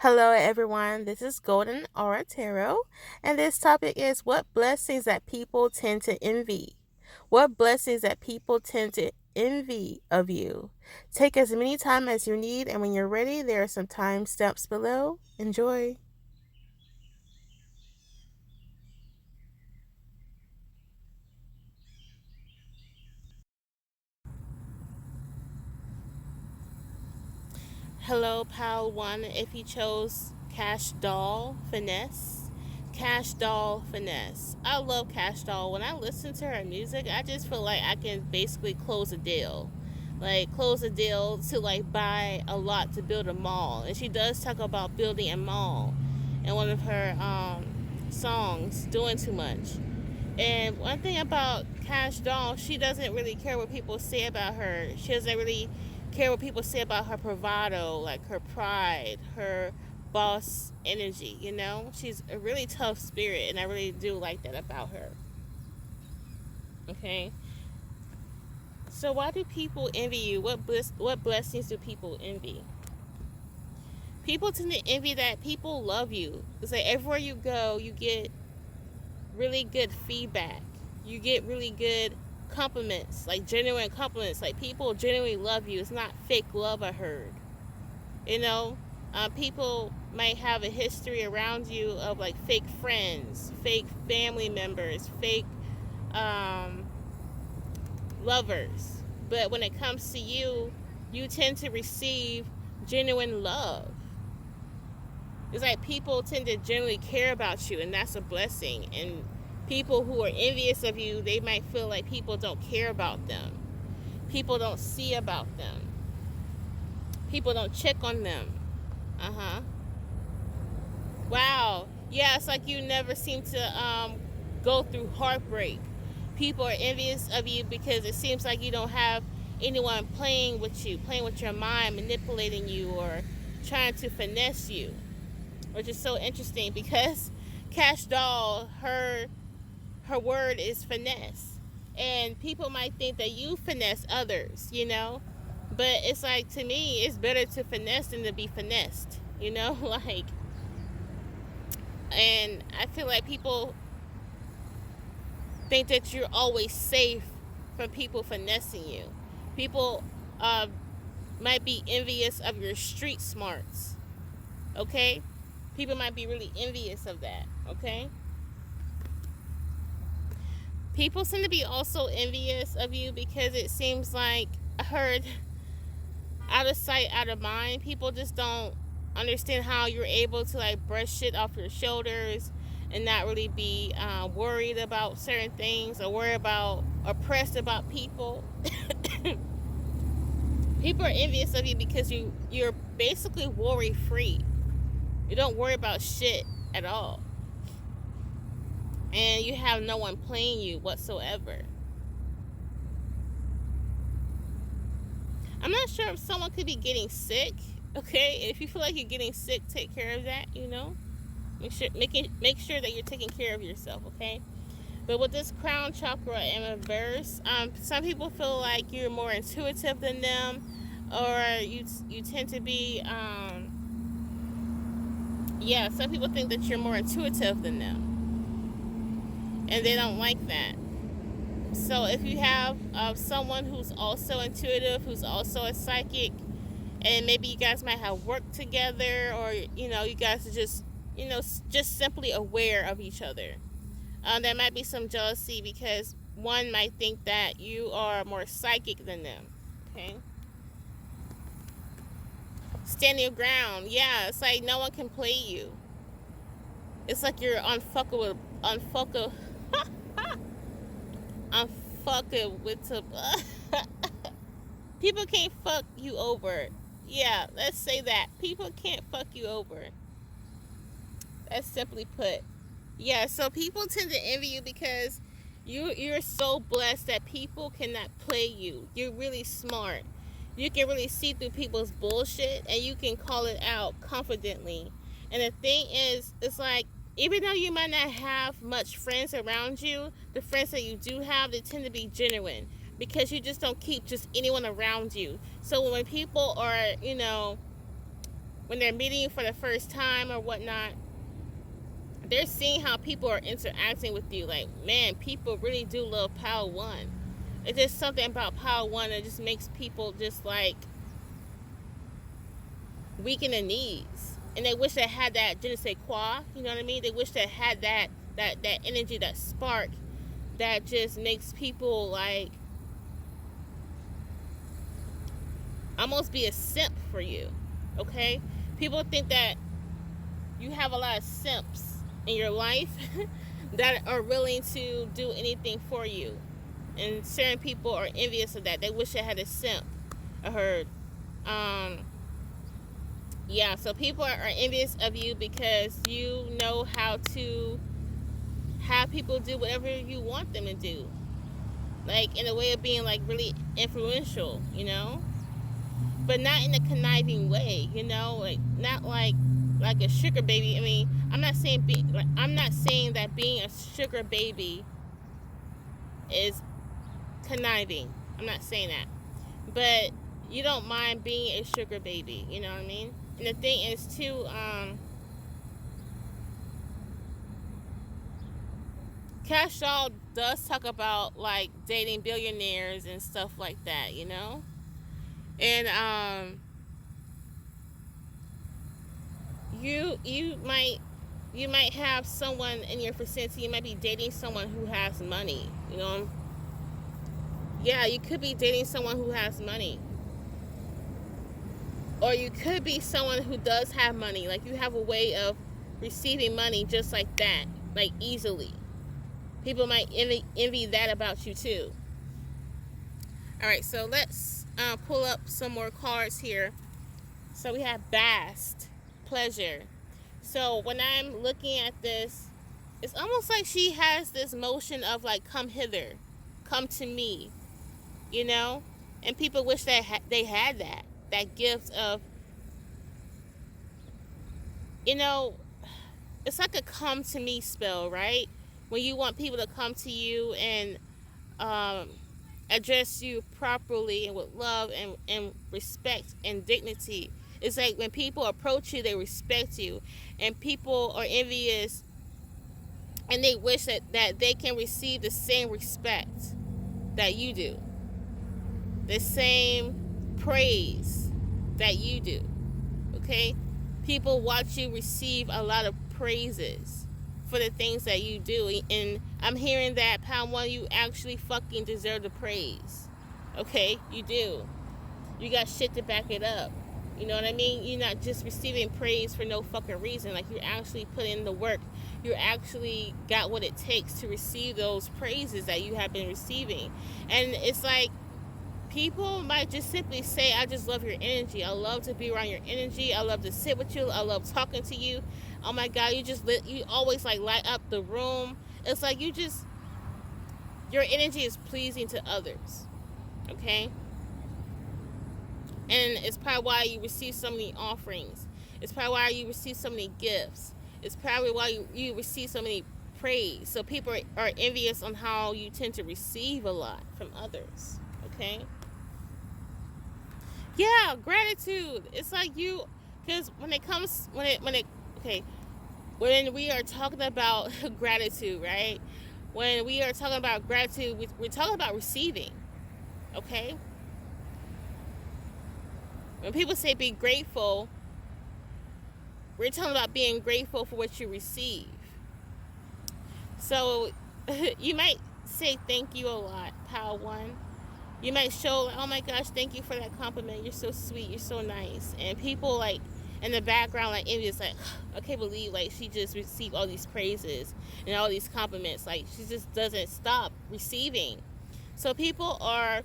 Hello, everyone. This is Golden Aura Tarot, and this topic is what blessings that people tend to envy. What blessings that people tend to envy of you. Take as many time as you need, and when you're ready, there are some time stamps below. Enjoy. Hello, Pile 1. If you chose Cash Doll Finesse. Cash Doll Finesse. I love Cash Doll. When I listen to her music, I just feel like I can basically close a deal. Like, close a deal to, like, buy a lot to build a mall. And she does talk about building a mall in one of her songs, Doing Too Much. And one thing about Cash Doll, she doesn't really care what people say about her. She doesn't really care what people say about her bravado, like her pride, her boss energy, you know? She's a really tough spirit, and I really do like that about her. Okay? So why do people envy you? What blessings do people envy? People tend to envy that people love you. It's like everywhere you go, you get really good feedback. You get really good compliments, like genuine compliments. Like people genuinely love you. It's not fake love, I heard. You know, people might have a history around you of like fake friends, fake family members, fake um, lovers. But when it comes to you, you tend to receive genuine love. It's like people tend to genuinely care about you, and that's a blessing. And people who are envious of you, they might feel like people don't care about them. People don't see about them. People don't check on them. Uh-huh. Wow. Yeah, it's like you never seem to go through heartbreak. People are envious of you because it seems like you don't have anyone playing with you, playing with your mind, manipulating you, or trying to finesse you. Which is so interesting because Cash Doll, her word is finesse. And people might think that you finesse others, you know? But it's like, to me, it's better to finesse than to be finessed, you know? Like, and I feel like people think that you're always safe from people finessing you. People might be envious of your street smarts, okay? People might be really envious of that, okay? People seem to be also envious of you because it seems like, I heard, out of sight, out of mind. People just don't understand how you're able to like brush shit off your shoulders and not really be worried about certain things, or worry about, oppressed about people. People are envious of you because you're basically worry free. You don't worry about shit at all. And you have no one playing you whatsoever. I'm not sure if someone could be getting sick. Okay, if you feel like you're getting sick, take care of that. You know, make sure that you're taking care of yourself. Okay. But with this crown chakra in reverse, some people feel like you're more intuitive than them, or you tend to be yeah. Some people think that you're more intuitive than them, and they don't like that. So if you have someone who's also intuitive, who's also a psychic, and maybe you guys might have worked together, or you know, you guys are just, you know, just simply aware of each other. There might be some jealousy because one might think that you are more psychic than them. Okay. Stand your ground. Yeah, it's like no one can play you. It's like you're unfuckable, unfuckable with the people can't fuck you over. Yeah, let's say that. People can't fuck you over. That's simply put. Yeah, so people tend to envy you because you're so blessed that people cannot play you. You're really smart. You can really see through people's bullshit, and you can call it out confidently. And the thing is, it's like, even though you might not have much friends around you, the friends that you do have, they tend to be genuine because you just don't keep just anyone around you. So when people are, you know, when they're meeting you for the first time or whatnot, they're seeing how people are interacting with you. Like, man, people really do love Power One. It's just something about Power One that just makes people just like weak in the knees, and they wish they had that je ne sais quoi. You know what I mean? They wish they had that energy, that spark, that just makes people like almost be a simp for you. Okay, people think that you have a lot of simps in your life that are willing to do anything for you, and certain people are envious of that. They wish they had a simp. I heard. Yeah, so people are envious of you because you know how to have people do whatever you want them to do, like in a way of being like really influential, but not in a conniving way, like not like a sugar baby. I mean, I'm not saying that being a sugar baby is conniving. I'm not saying that, but you don't mind being a sugar baby. You know what I mean? And the thing is too, Cash Doll does talk about like dating billionaires and stuff like that, and you might have someone in your vicinity. You might be dating someone who has money. Yeah, you could be dating someone who has money, or you could be someone who does have money. Like, you have a way of receiving money just like that, like easily. People might envy that about you too. All right, so let's pull up some more cards here. So we have Bast, pleasure. So when I'm looking at this, it's almost like she has this motion of like, come hither, come to me, and people wish that they had that gift of, it's like a come to me spell, right? When you want people to come to you and address you properly and with love and respect and dignity. It's like when people approach you, they respect you, and people are envious and they wish that they can receive the same respect that you do, the same praise that you do. Okay? People watch you receive a lot of praises for the things that you do, and I'm hearing that, Pound One, you actually fucking deserve the praise. Okay? You do. You got shit to back it up. You know what I mean? You're not just receiving praise for no fucking reason. Like, you're actually putting in the work. You actually got what it takes to receive those praises that you have been receiving. And it's like, people might just simply say, I just love your energy. I love to be around your energy. I love to sit with you. I love talking to you. Oh my God, you always like light up the room. It's like your energy is pleasing to others. Okay? And it's probably why you receive so many offerings. It's probably why you receive so many gifts. It's probably why you receive so many praise. So people are envious on how you tend to receive a lot from others. Okay? Yeah, gratitude. It's like because when we are talking about gratitude, right? When we are talking about gratitude, we're talking about receiving. Okay? When people say be grateful, we're talking about being grateful for what you receive. So you might say thank you a lot, Power One. You might show, oh my gosh, thank you for that compliment. You're so sweet. You're so nice. And people like in the background, like envious, like, I can't believe like she just received all these praises and all these compliments. Like, she just doesn't stop receiving. So people are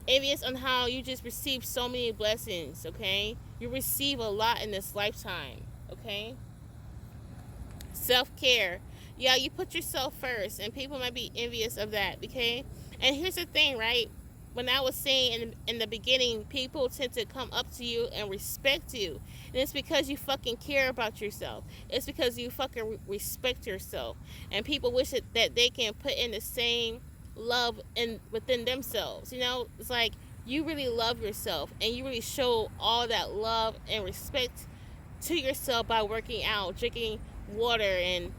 envious on how you just receive so many blessings. Okay, you receive a lot in this lifetime. Okay, self-care. Yeah, you put yourself first, and people might be envious of that. Okay, and here's the thing, right? When I was saying in the beginning, people tend to come up to you and respect you. And it's because you fucking care about yourself. It's because you fucking respect yourself. And people wish that they can put in the same love within themselves. It's like you really love yourself and you really show all that love and respect to yourself by working out, drinking water, and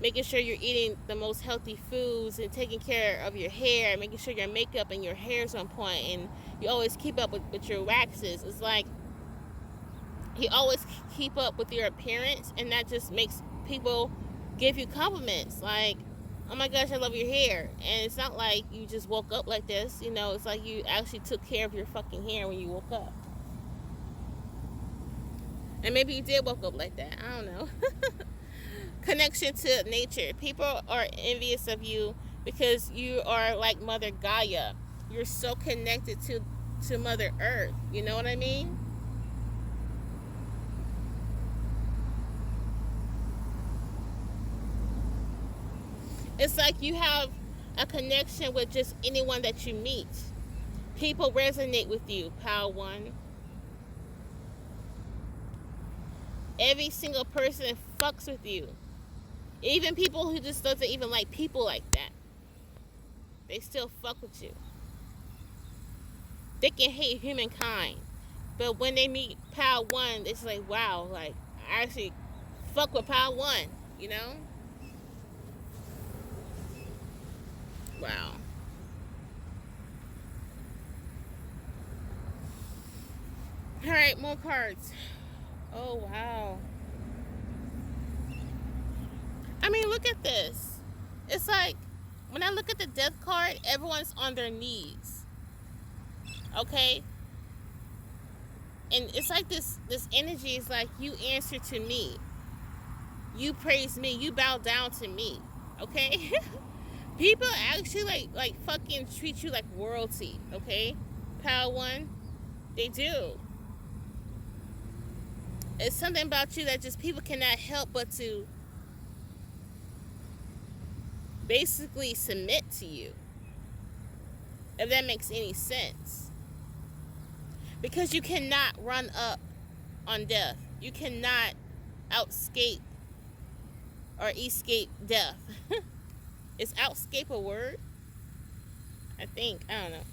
making sure you're eating the most healthy foods and taking care of your hair, making sure your makeup and your hair's on point, and you always keep up with your waxes. It's like you always keep up with your appearance, and that just makes people give you compliments like, oh my gosh, I love your hair. And it's not like you just woke up like this, you know, it's like you actually took care of your fucking hair when you woke up. And maybe you did woke up like that, I don't know. Connection to nature. People are envious of you because you are like Mother Gaia. You're so connected to Mother Earth, you know what I mean? It's like you have a connection with just anyone that you meet. People resonate with you, Pile 1. Every single person fucks with you. Even people who just doesn't even like people like that. They still fuck with you. They can hate humankind. But when they meet Pile 1, it's like, wow, like, I actually fuck with Pile 1, you know? Wow. Alright, more cards. Oh, wow. I mean, look at this. It's like, when I look at the death card, everyone's on their knees. Okay? And it's like this energy is like, you answer to me. You praise me. You bow down to me. Okay? People actually like fucking treat you like royalty, okay? Pile 1, they do. It's something about you that just people cannot help but to basically submit to you. If that makes any sense. Because you cannot run up on death. You cannot outscape or escape death. Is outscape a word? I think. I don't know.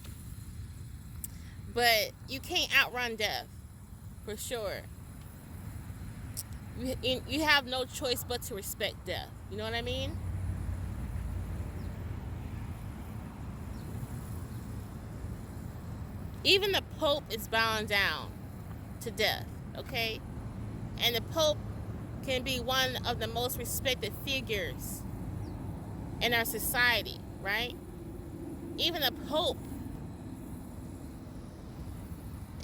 But you can't outrun death. For sure. You have no choice but to respect death. You know what I mean? Even the Pope is bowing down to death. Okay? And the Pope can be one of the most respected figures in our society, right? Even the Pope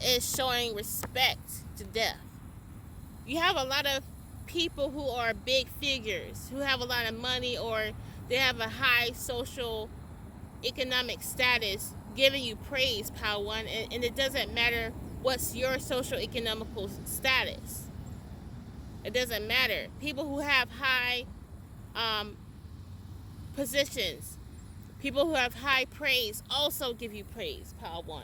is showing respect to death. You have a lot of people who are big figures, who have a lot of money, or they have a high social economic status, giving you praise, Pile 1, and it doesn't matter what's your social economical status. It doesn't matter. People who have high positions, people who have high praise also give you praise, Pile 1.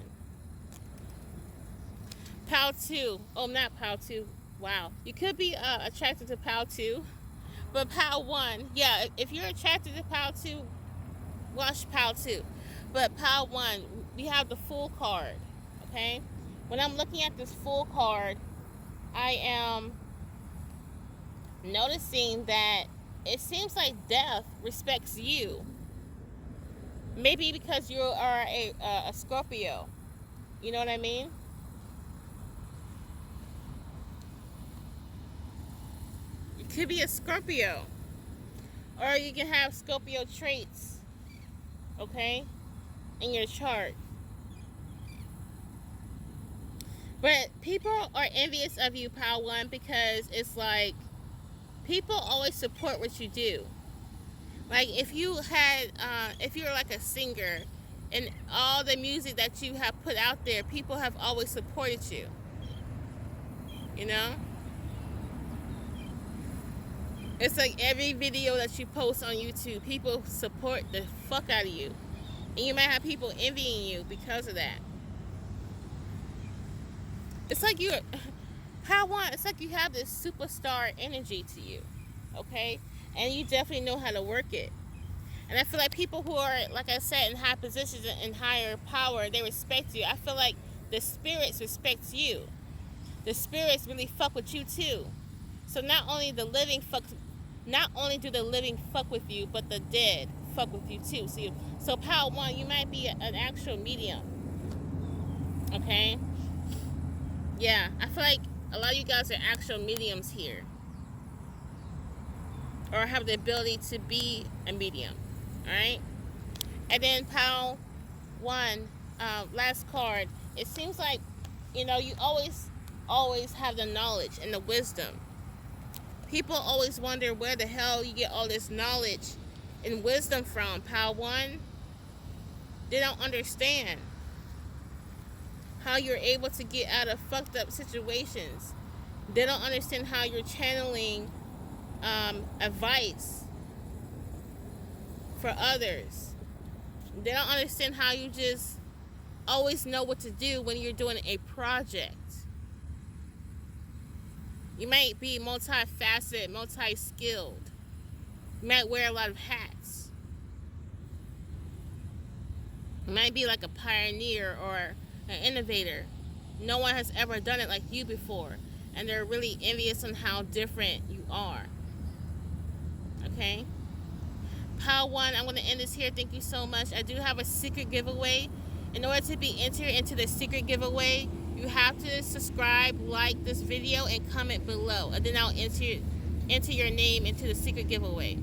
Pile 2, oh, not Pile 2, wow. You could be attracted to Pile 2, but Pile 1, yeah, if you're attracted to Pile 2, watch Pile 2. But Pile 1, we have the Fool card, okay? When I'm looking at this Fool card, I am noticing that it seems like death respects you. Maybe because you are a Scorpio. You know what I mean? You could be a Scorpio. Or you can have Scorpio traits, okay, in your chart. But people are envious of you, Pile 1, because it's like people always support what you do. Like if you had, if you're like a singer, and all the music that you have put out there, people have always supported you. You know? It's like every video that you post on YouTube, people support the fuck out of you. And you might have people envying you because of that. It's like you're, it's like you have this superstar energy to you, okay? And you definitely know how to work it. And I feel like people who are, like I said, in high positions and higher power, they respect you. I feel like the spirits respect you. The spirits really fuck with you too. So not only do the living fuck with you, but the dead fuck with you too. So Power One, you might be an actual medium. Okay? Yeah, I feel like a lot of you guys are actual mediums here, or have the ability to be a medium. Alright? And then Power One, last card. It seems like, you always have the knowledge and the wisdom. People always wonder where the hell you get all this knowledge and wisdom from. Power One, they don't understand how you're able to get out of fucked up situations. They don't understand how you're channeling advice for others. They don't understand how you just always know what to do when you're doing a project. You might be multifaceted, multi-skilled. You might wear a lot of hats. You might be like a pioneer or an innovator. No one has ever done it like you before, and they're really envious on how different you are. Okay? Power One, I'm going to end this here. Thank you so much. I do have a secret giveaway. In order to be entered into the secret giveaway, you have to subscribe, like this video, and comment below. And then I'll enter your name into the secret giveaway.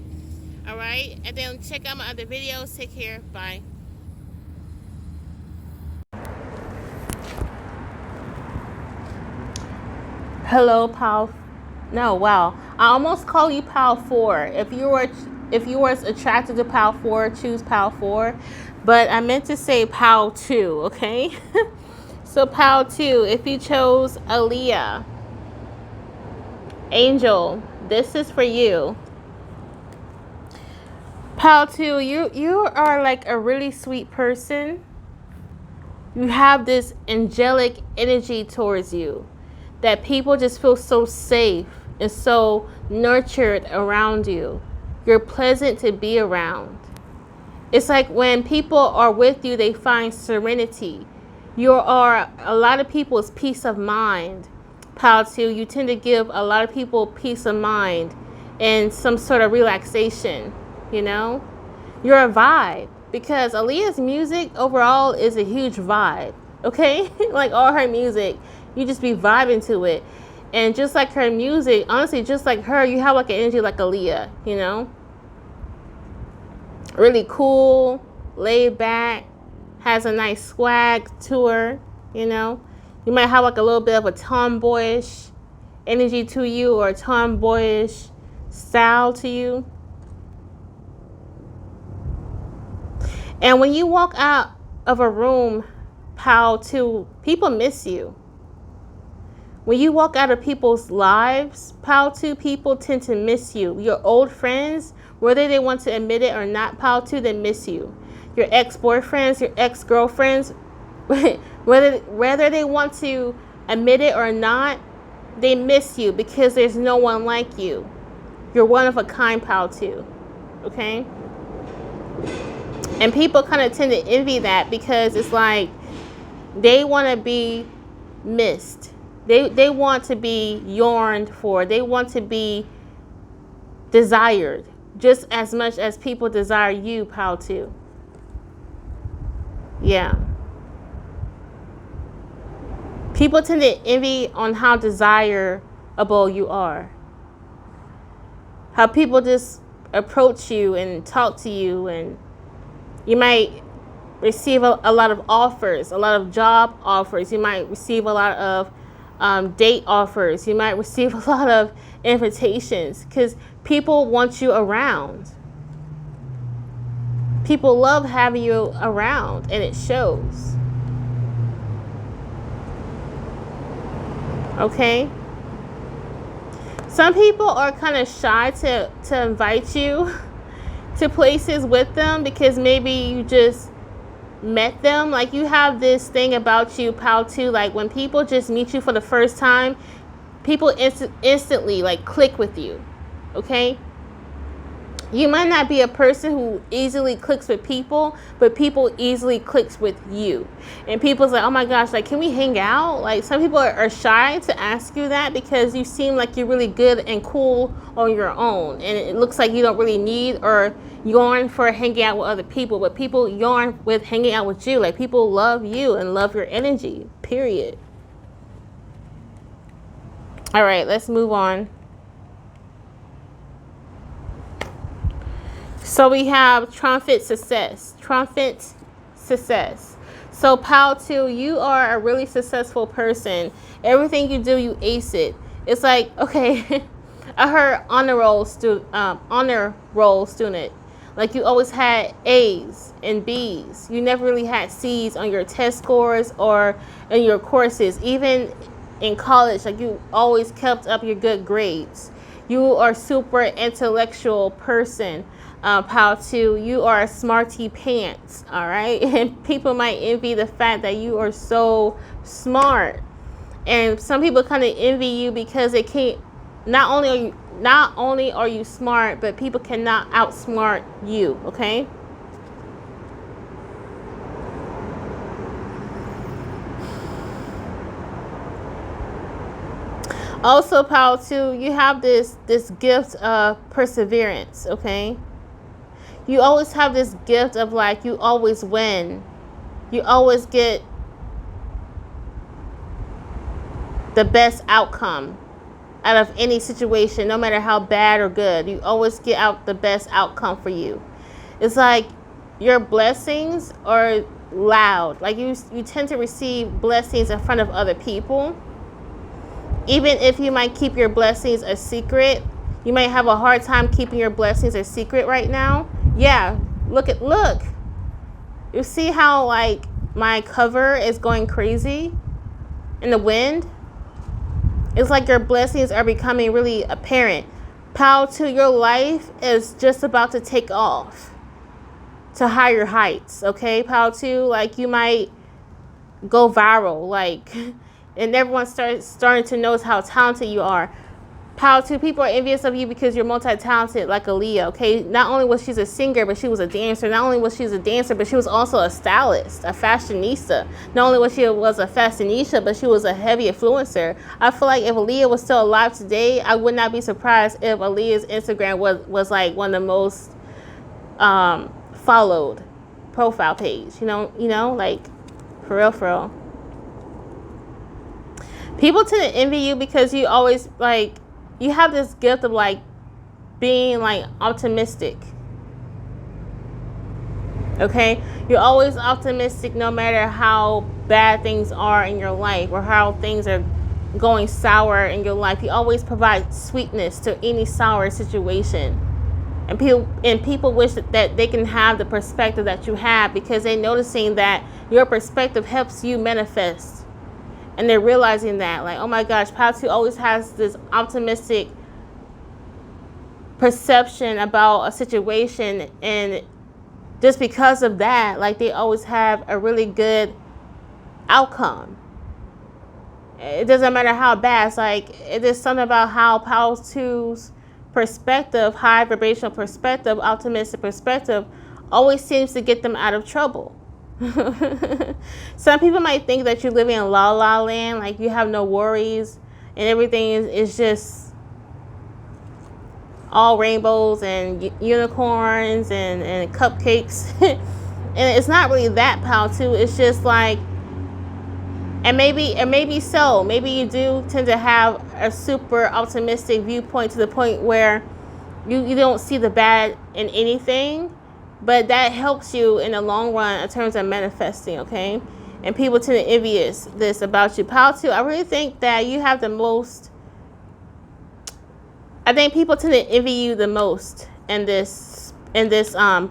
Alright? And then check out my other videos. Take care. Bye. Hello, Pal. No, wow. I almost call you Pal 4. If you were attracted to Pal 4, choose Pal 4. But I meant to say Pal 2, okay? So Pal 2, if you chose Aaliyah, Angel, this is for you. Pal 2, you are like a really sweet person. You have this angelic energy towards you that people just feel so safe and so nurtured around you. You're pleasant to be around. It's like when people are with you, they find serenity. You are a lot of people's peace of mind. Pal 2, you tend to give a lot of people peace of mind and some sort of relaxation, you know? You're a vibe, because Aaliyah's music overall is a huge vibe, okay? Like all her music, you just be vibing to it. And just like her music, honestly, just like her, you have like an energy like Aaliyah, you know? Really cool, laid back, has a nice swag to her, you know? You might have like a little bit of a tomboyish energy to you, or a tomboyish style to you. And when you walk out of a room, Pal 2, people miss you. When you walk out of people's lives, Pal 2, people tend to miss you. Your old friends, whether they want to admit it or not, Pal 2, they miss you. Your ex-boyfriends, your ex-girlfriends, whether they want to admit it or not, they miss you because there's no one like you. You're one of a kind, Pal 2. Okay? And people kind of tend to envy that, because it's like they want to be missed. They want to be yearned for. They want to be desired just as much as people desire you, Pal 2. Yeah. People tend to envy on how desirable you are. How people just approach you and talk to you, and you might receive a lot of offers, a lot of job offers. You might receive a lot of date offers. You might receive a lot of invitations, because people want you around. People love having you around, and it shows. Okay? Some people are kind of shy to invite you to places with them, because maybe you just met them. Like, you have this thing about you, Pal 2, like when people just meet you for the first time, people instantly like click with you. Okay? You might not be a person who easily clicks with people, but people easily clicks with you. And people's like, oh my gosh, like, can we hang out? Like, some people are shy to ask you that because you seem like you're really good and cool on your own. And it looks like you don't really need or yearn for hanging out with other people, but people yearn with hanging out with you. Like, people love you and love your energy, period. All right, let's move on. So we have triumphant success. Triumphant success. So Pile 2, you are a really successful person. Everything you do, you ace it. It's like, okay, I heard honor roll student. Like, you always had A's and B's. You never really had C's on your test scores or in your courses. Even in college, like, you always kept up your good grades. You are a super intellectual person. Pile 2, you are a smarty pants, all right? And people might envy the fact that you are so smart. And some people kind of envy you because they can't, not only are you smart, but people cannot outsmart you, okay? Also, Pile 2, you have this gift of perseverance, okay? You always have this gift of, like, you always win. You always get the best outcome out of any situation, no matter how bad or good. You always get out the best outcome for you. It's like your blessings are loud. Like, you tend to receive blessings in front of other people. Even if you might keep your blessings a secret, you might have a hard time keeping your blessings a secret right now. Yeah, look. You see how, like, my cover is going crazy in the wind? It's like your blessings are becoming really apparent. Pile 2, your life is just about to take off to higher heights, okay? Pile 2, like, you might go viral, like, and everyone starting to notice how talented you are. Pile 2, people are envious of you because you're multi-talented, like Aaliyah, okay? Not only was she a singer, but she was a dancer. Not only was she a dancer, but she was also a stylist, a fashionista. Not only was she a fashionista, but she was a heavy influencer. I feel like if Aaliyah was still alive today, I would not be surprised if Aaliyah's Instagram was like one of the most followed profile page. You know, like, for real. People tend to envy you because you always, like, you have this gift of, like, being, like, optimistic. Okay? You're always optimistic no matter how bad things are in your life or how things are going sour in your life. You always provide sweetness to any sour situation. And people wish that they can have the perspective that you have because they're noticing that your perspective helps you manifest. And they're realizing that, like, oh my gosh, Pile 2 always has this optimistic perception about a situation. And just because of that, like, they always have a really good outcome. It doesn't matter how bad. It's like, it is something about how Pile 2's perspective, high vibrational perspective, optimistic perspective, always seems to get them out of trouble. Some people might think that you're living in la la land, like you have no worries and everything is just all rainbows and unicorns and cupcakes. And it's not really that, Pile 2. It's just like, and maybe so. Maybe you do tend to have a super optimistic viewpoint to the point where you don't see the bad in anything. But that helps you in the long run in terms of manifesting, okay? And people tend to envy this about you. Pile 2, I really think that you have the most, I think people tend to envy you the most in this Pile.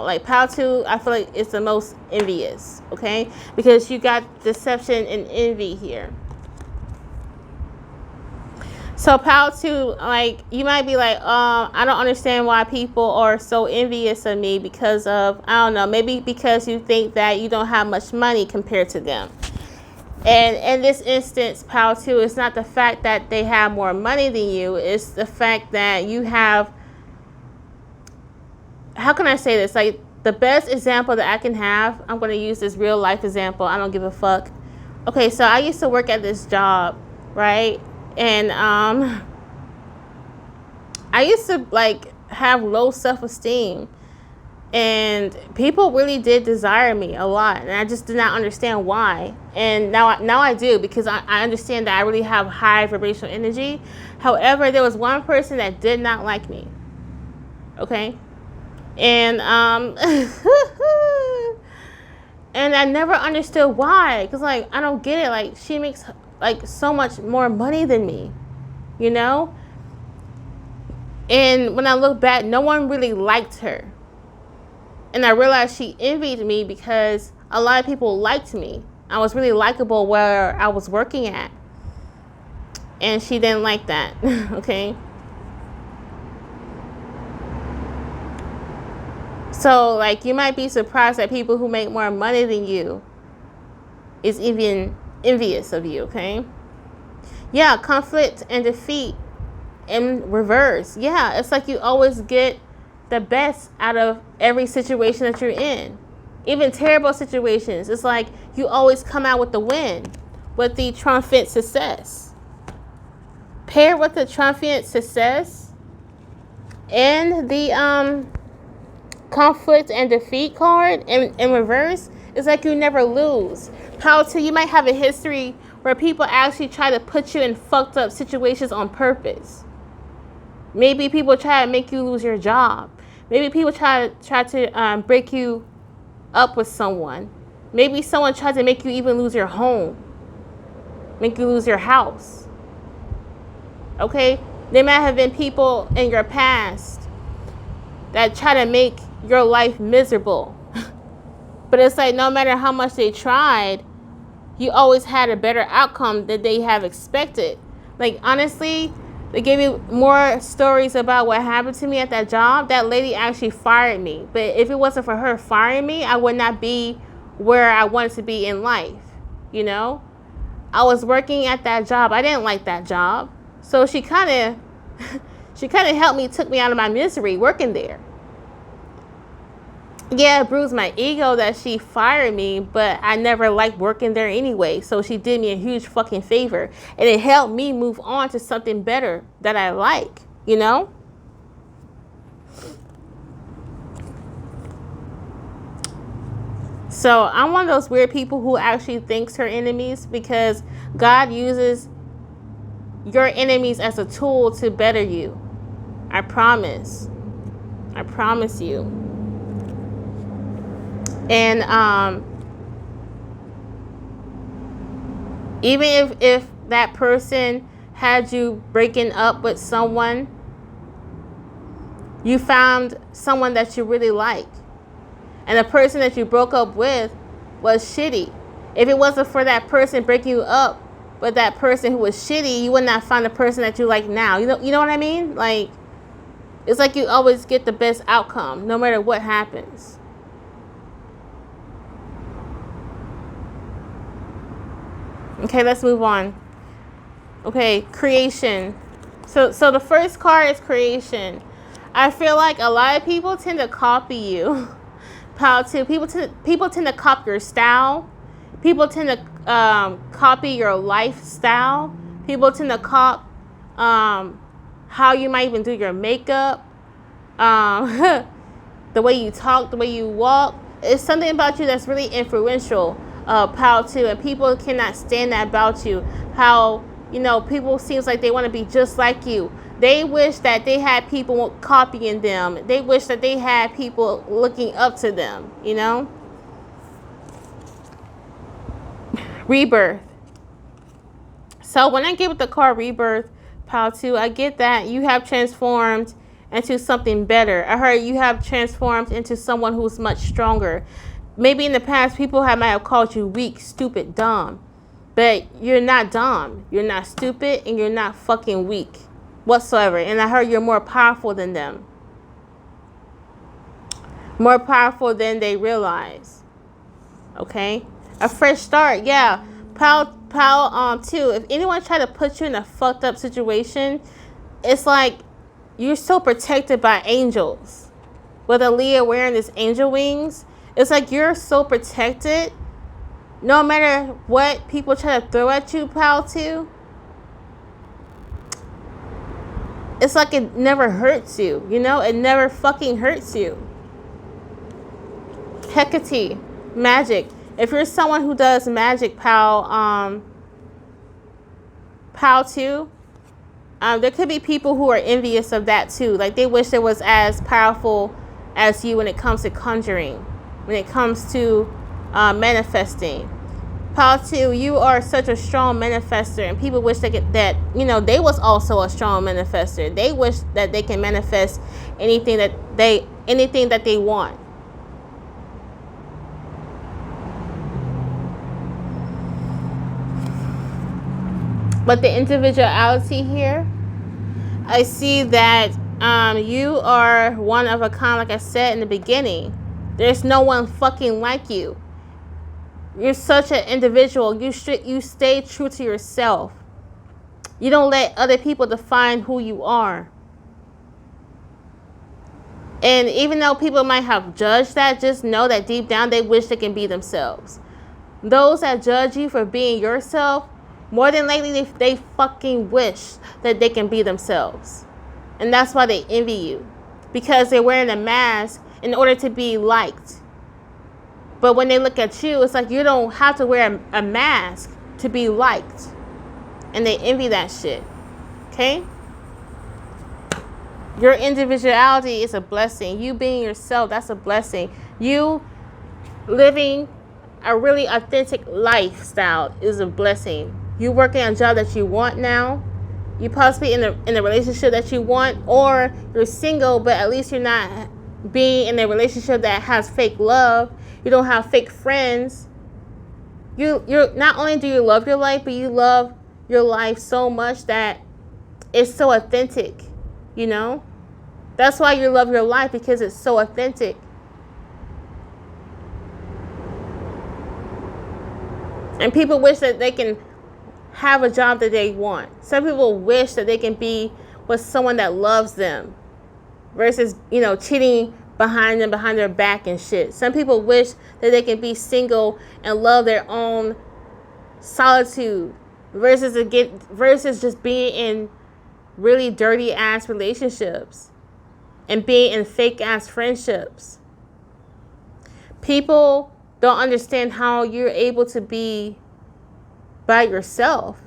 Like, Pile 2, I feel like it's the most envious, okay? Because you got deception and envy here. So Pile 2, like, you might be like, I don't understand why people are so envious of me because of, I don't know, maybe because you think that you don't have much money compared to them. And in this instance, Pile 2, it's not the fact that they have more money than you, it's the fact that you have how can I say this? Like, the best example that I can have, I'm going to use this real life example. I don't give a fuck. Okay, so I used to work at this job, right? And I used to like have low self-esteem, and people really did desire me a lot, and I just did not understand why. And now I do, because I understand that I really have high vibrational energy. However, there was one person that did not like me. Okay, and and I never understood why, because like I don't get it. Like, she makes like so much more money than me, you know. And when I look back, no one really liked her. And I realized she envied me because a lot of people liked me. I was really likable where I was working at. And she didn't like that, okay? So, like, you might be surprised that people who make more money than you is even envious of you, okay? Yeah, conflict and defeat in reverse. Yeah, it's like you always get the best out of every situation that you're in. Even terrible situations, it's like you always come out with the win, with the triumphant success. Paired with the triumphant success and the conflict and defeat card in reverse, it's like you never lose. How to, you might have a history where people actually try to put you in fucked up situations on purpose. Maybe people try to make you lose your job. Maybe people try to break you up with someone. Maybe someone tried to make you even lose your home, make you lose your house. Okay? There might have been people in your past that try to make your life miserable. But it's like no matter how much they tried, you always had a better outcome than they have expected. Like, honestly, they gave me more stories about what happened to me at that job. That lady actually fired me. But if it wasn't for her firing me, I would not be where I wanted to be in life. You know? I was working at that job. I didn't like that job. So she kind of helped me, took me out of my misery working there. Yeah, it bruised my ego that she fired me, but I never liked working there anyway. So she did me a huge fucking favor. And it helped me move on to something better that I like, you know? So I'm one of those weird people who actually thinks her enemies, because God uses your enemies as a tool to better you. I promise. I promise you. And even if that person had you breaking up with someone, you found someone that you really like. And the person that you broke up with was shitty. If it wasn't for that person breaking you up with that person who was shitty, you would not find the person that you like now. You know what I mean? Like, it's like you always get the best outcome no matter what happens. Okay, let's move on. Okay, creation. So the first card is creation. I feel like a lot of people tend to copy you. Power two. People tend to copy your style. People tend to copy your lifestyle. People tend to copy how you might even do your makeup, the way you talk, the way you walk. It's something about you that's really influential. Power two, and people cannot stand that about you. How, you know, people seems like they want to be just like you. They wish that they had people copying them. They wish that they had people looking up to them, you know? Rebirth. So when I get with the card rebirth, Power two, I get that you have transformed into something better. I heard you have transformed into someone who's much stronger. Maybe in the past, people might have called you weak, stupid, dumb. But you're not dumb. You're not stupid, and you're not fucking weak whatsoever. And I heard you're more powerful than them. More powerful than they realize. Okay? A fresh start. Yeah. Power two. If anyone try to put you in a fucked up situation, it's like you're so protected by angels. with Aaliyah wearing this angel wings. It's like you're so protected. No matter what people try to throw at you, pal, too. It's like it never hurts you, you know? It never fucking hurts you. Hecate, magic. If you're someone who does magic, pal, pal too, there could be people who are envious of that too. Like they wish it was as powerful as you when it comes to conjuring, when it comes to manifesting. Pal too, you are such a strong manifester, and people wish they could, that, you know, they was also a strong manifester. They wish that they can manifest anything that they want. But the individuality here, I see that you are one of a kind, like I said in the beginning. There's no one fucking like you. You're such an individual. You stay true to yourself. You don't let other people define who you are. And even though people might have judged that, just know that deep down they wish they can be themselves. Those that judge you for being yourself, more than likely they fucking wish that they can be themselves. And that's why they envy you. Because they're wearing a mask in order to be liked. But when they look at you, it's like you don't have to wear a mask to be liked. And they envy that shit. Okay? Your individuality is a blessing. You being yourself, that's a blessing. You living a really authentic lifestyle is a blessing. You working a job that you want now. You possibly in a relationship that you want, or you're single, but at least you're not being in a relationship that has fake love. You don't have fake friends. You're not only do you love your life, but you love your life so much that it's so authentic, you know? That's why you love your life, because it's so authentic. And people wish that they can have a job that they want. Some people wish that they can be with someone that loves them versus, you know, cheating behind their back and shit. Some people wish that they can be single and love their own solitude versus just being in really dirty ass relationships and being in fake ass friendships. People don't understand how you're able to be by yourself.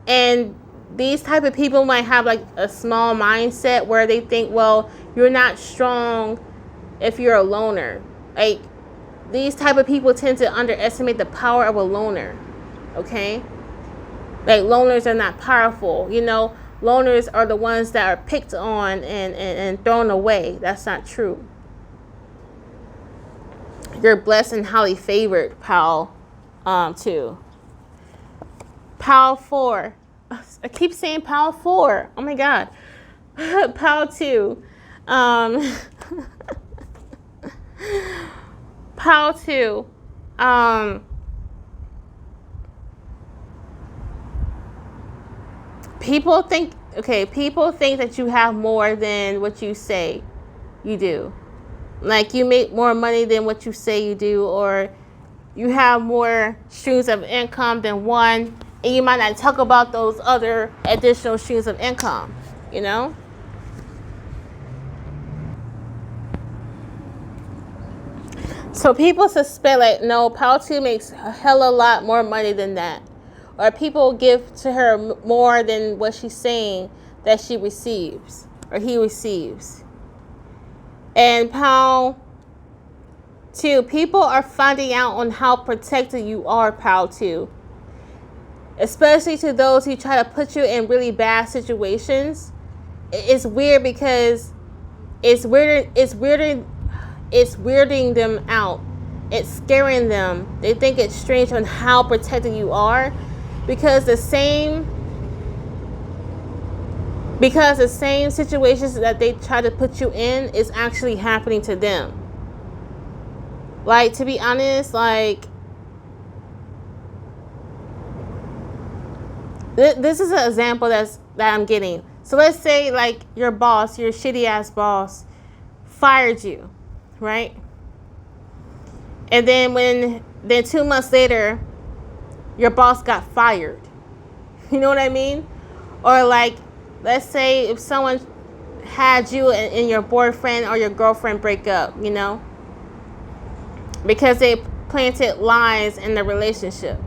And these type of people might have like a small mindset where they think, well, you're not strong if you're a loner. Like, these type of people tend to underestimate the power of a loner. Okay? Like, loners are not powerful. You know, loners are the ones that are picked on and thrown away. That's not true. You're blessed and highly favored, pal, too. Pal 4. I keep saying pal 4. Oh my God. Pal 2. Pal 2. People think that you have more than what you say you do. Like, you make more money than what you say you do, or you have more streams of income than one, and you might not talk about those other additional streams of income, you know? So people suspect, like, no, Pal 2 makes a hella lot more money than that. Or people give to her more than what she's saying that she receives, or he receives. And Pal 2, people are finding out on how protected you are, Pal 2. Especially to those who try to put you in really bad situations. It's weird because it's weirding them out. It's scaring them. They think it's strange on how protected you are, because the same situations that they try to put you in is actually happening to them. Like, to be honest, like, this is an example that I'm getting. So let's say, like, your boss, your shitty ass boss, fired you, right? And then 2 months later, your boss got fired. You know what I mean? Or like, let's say if someone had you and your boyfriend or your girlfriend break up, you know, because they planted lies in the relationship.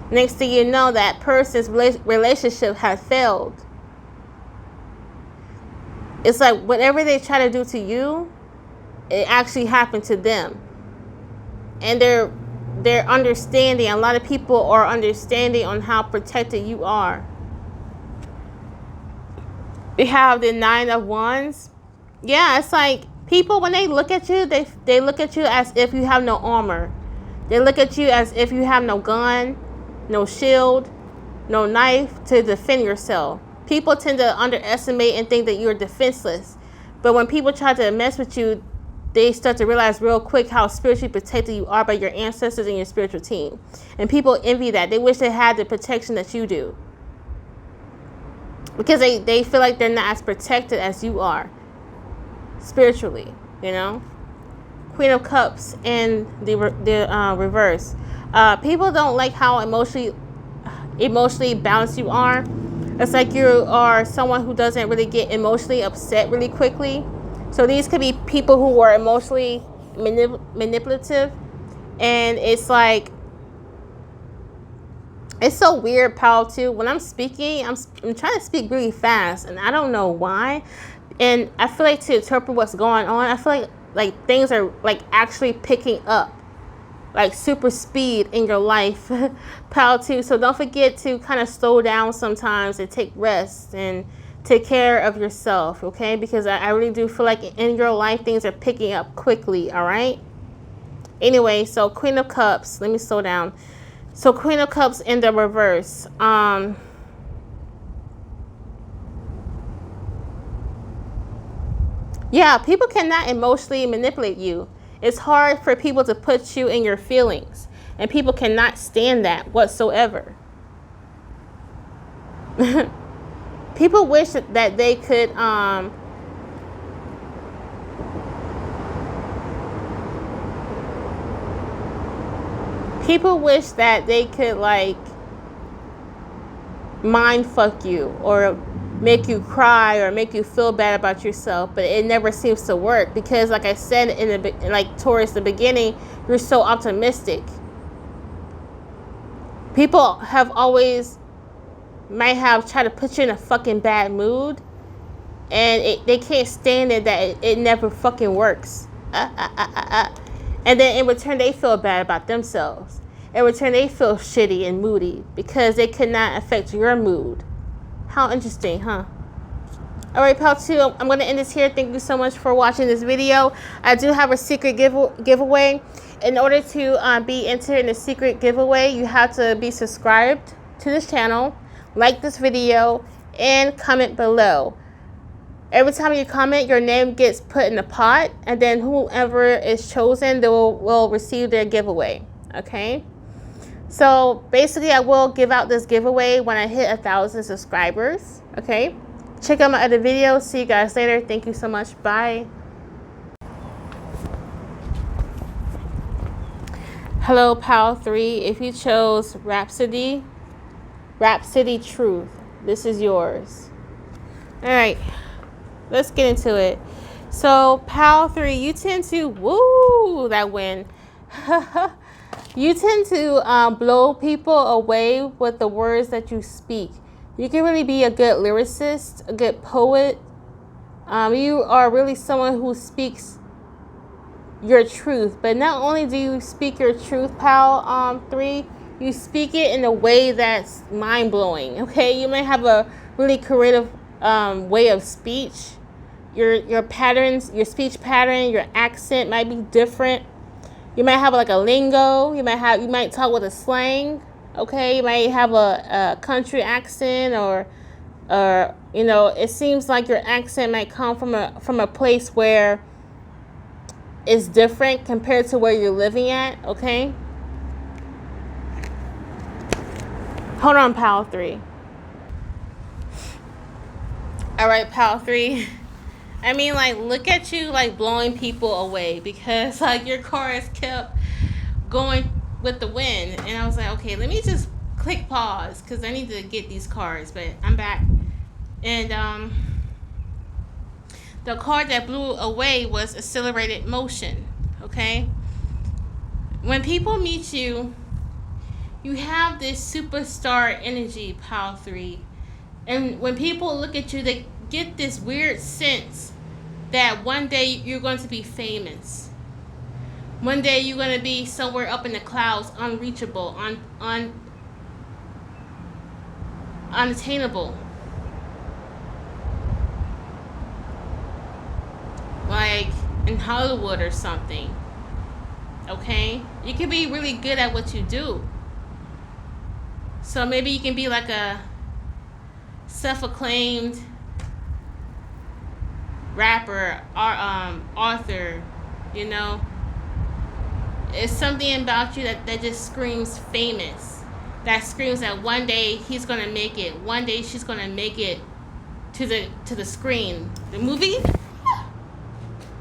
Next thing you know, that person's relationship had failed. It's like whatever they try to do to you, it actually happened to them. And they're understanding. A lot of people are understanding on how protected you are. We have the 9 of Wands. Yeah, it's like people, when they look at you, they look at you as if you have no armor. They look at you as if you have no gun, no shield, no knife to defend yourself. People tend to underestimate and think that you're defenseless. But when people try to mess with you, they start to realize real quick how spiritually protected you are by your ancestors and your spiritual team. And people envy that. They wish they had the protection that you do. Because they feel like they're not as protected as you are spiritually, you know. Queen of Cups in the reverse. People don't like how emotionally balanced you are. It's like you are someone who doesn't really get emotionally upset really quickly. So these could be people who are emotionally manipulative. And it's like, it's so weird, pal, too. When I'm speaking, I'm trying to speak really fast, and I don't know why. And I feel like to interpret what's going on, I feel like things are like actually picking up, like super speed in your life, pal, too. So don't forget to kind of slow down sometimes and take rest and take care of yourself, okay? Because I really do feel like in your life things are picking up quickly, all right? Anyway, so Queen of Cups. Let me slow down. So Queen of Cups in the reverse. Yeah, people cannot emotionally manipulate you. It's hard for people to put you in your feelings. And people cannot stand that whatsoever. People wish that they could people wish that they could like mind fuck you or make you cry or make you feel bad about yourself, but it never seems to work because, like I said towards the beginning, you're so optimistic. People have always might have tried to put you in a fucking bad mood, and they can't stand it that it never fucking works. And then in return, they feel bad about themselves. In return, they feel shitty and moody because they could not affect your mood. How interesting, huh? All right, pal, too, I'm going to end this here. Thank you so much for watching this video. I do have a secret giveaway. In order to be entered in the secret giveaway, you have to be subscribed to this channel, like this video, and comment below. Every time you comment, your name gets put in the pot, and then whoever is chosen, they will receive their giveaway, okay? So basically, I will give out this giveaway when I hit 1,000 subscribers, okay? Check out my other videos. See you guys later. Thank you so much. Bye. Hello, Pal 3. If you chose Rhapsody Truth, this is yours. All right. Let's get into it. So, Pal 3, you tend to, woo, that win. You tend to blow people away with the words that you speak. You can really be a good lyricist, a good poet. You are really someone who speaks your truth. But not only do you speak your truth, Pal 3, you speak it in a way that's mind-blowing, okay? You may have a really creative way of speech. Your patterns, your speech pattern, your accent might be different. You might have like a lingo. You might talk with a slang. Okay, you might have a country accent, or you know, it seems like your accent might come from a place where it's different compared to where you're living at. Okay, hold on, Pal 3. All right, Pal 3. I mean, like, look at you, like, blowing people away because, like, your car has kept going with the wind. And I was like, okay, let me just click pause because I need to get these cars. But I'm back. And, the car that blew away was accelerated motion, okay? When people meet you, you have this superstar energy, Pile 3. And when people look at you, they get this weird sense that one day you're going to be famous. One day you're going to be somewhere up in the clouds, unreachable, unattainable. Like in Hollywood or something. Okay? You can be really good at what you do. So maybe you can be like a self-acclaimed rapper or author, you know. It's something about you that just screams famous. That screams that one day he's gonna make it. One day she's gonna make it to the screen. The movie?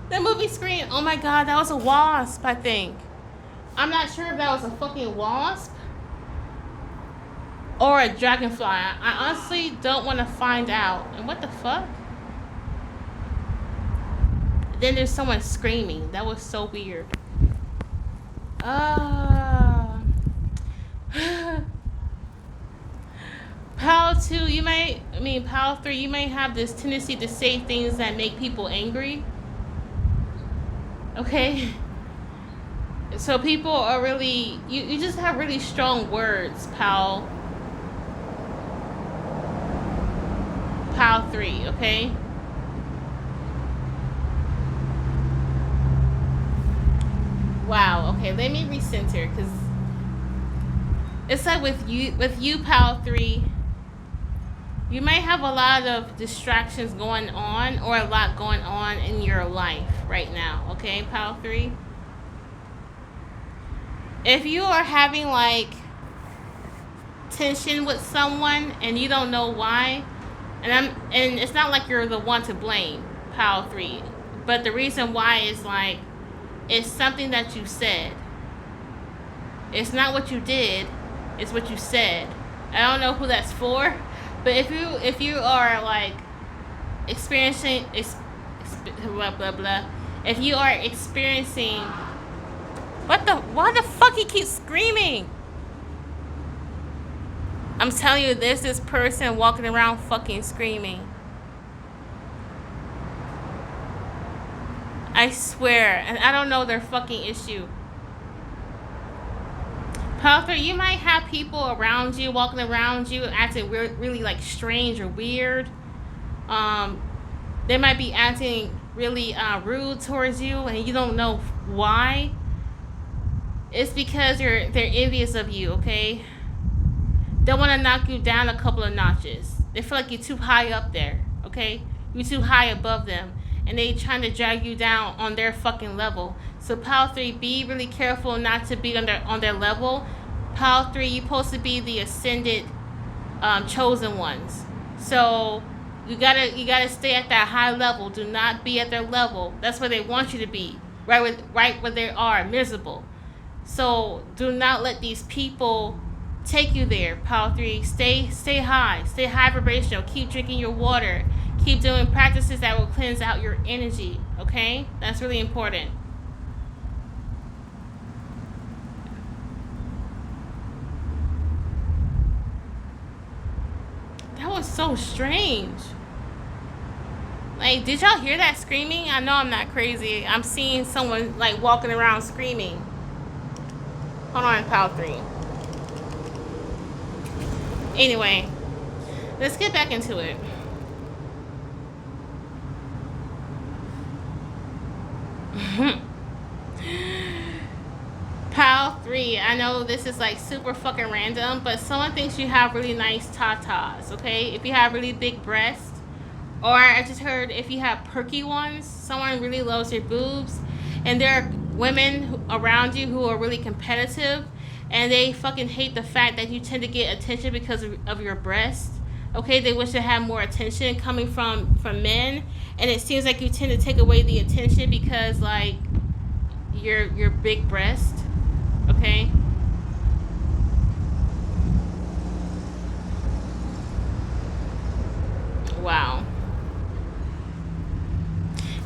The movie screen. Oh my god, that was a wasp, I think. I'm not sure if that was a fucking wasp or a dragonfly. I honestly don't want to find out. And what the fuck? Then there's someone screaming. That was so weird. Pal 2, Pal 3, you may have this tendency to say things that make people angry. Okay? So people are really, you just have really strong words, Pal 3, okay? Wow, okay, let me recenter, because it's like with you, Pal 3, you might have a lot of distractions going on or a lot going on in your life right now, okay, Pal 3? If you are having like tension with someone and you don't know why, and it's not like you're the one to blame, Pal 3, but the reason why is like it's something that you said. It's not what you did, it's what you said. I don't know who that's for, but if you are like experiencing blah blah blah, if you are experiencing why the fuck he keeps screaming? I'm telling you, there's this person walking around fucking screaming. I swear, and I don't know their fucking issue. Panther, you might have people around you, walking around you, acting really like strange or weird. They might be acting really rude towards you, and you don't know why. It's because they're envious of you, okay? They want to knock you down a couple of notches. They feel like you're too high up there, okay? You're too high above them, and they trying to drag you down on their fucking level. So Pal 3, be really careful not to be on their level. Pal 3, you're supposed to be the ascended, chosen ones. So you gotta stay at that high level. Do not be at their level. That's where they want you to be, right where they are, miserable. So do not let these people take you there, Pal 3. Stay high. Stay high vibrational. Keep drinking your water. Keep doing practices that will cleanse out your energy. Okay? That's really important. That was so strange. Like, did y'all hear that screaming? I know I'm not crazy. I'm seeing someone like walking around screaming. Hold on, Pal 3. Anyway, let's get back into it. Pal 3, I know this is like super fucking random, but someone thinks you have really nice tatas, okay? If you have really big breasts, or I just heard if you have perky ones, someone really loves your boobs, and there are women around you who are really competitive, and they fucking hate the fact that you tend to get attention because of your breasts. Okay, they wish they had more attention coming from men, and it seems like you tend to take away the attention because like your big breast. Okay. Wow.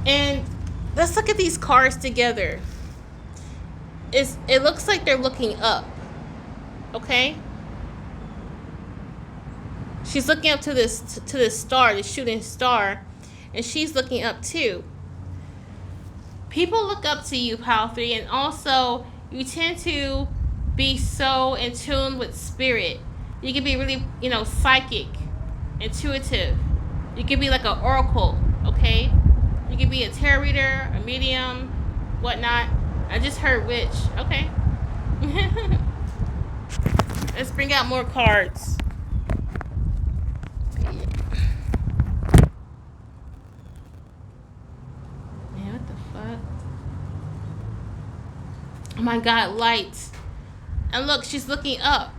And let's look at these cards together. It looks like they're looking up. Okay. She's looking up to this star, this shooting star, and she's looking up too. People look up to you, Pile 3, and also you tend to be so in tune with spirit. You can be really, psychic, intuitive. You can be like an oracle, okay? You can be a tarot reader, a medium, whatnot. I just heard witch. Okay. Let's bring out more cards. Man, what the fuck? Oh my god, light. And look, she's looking up.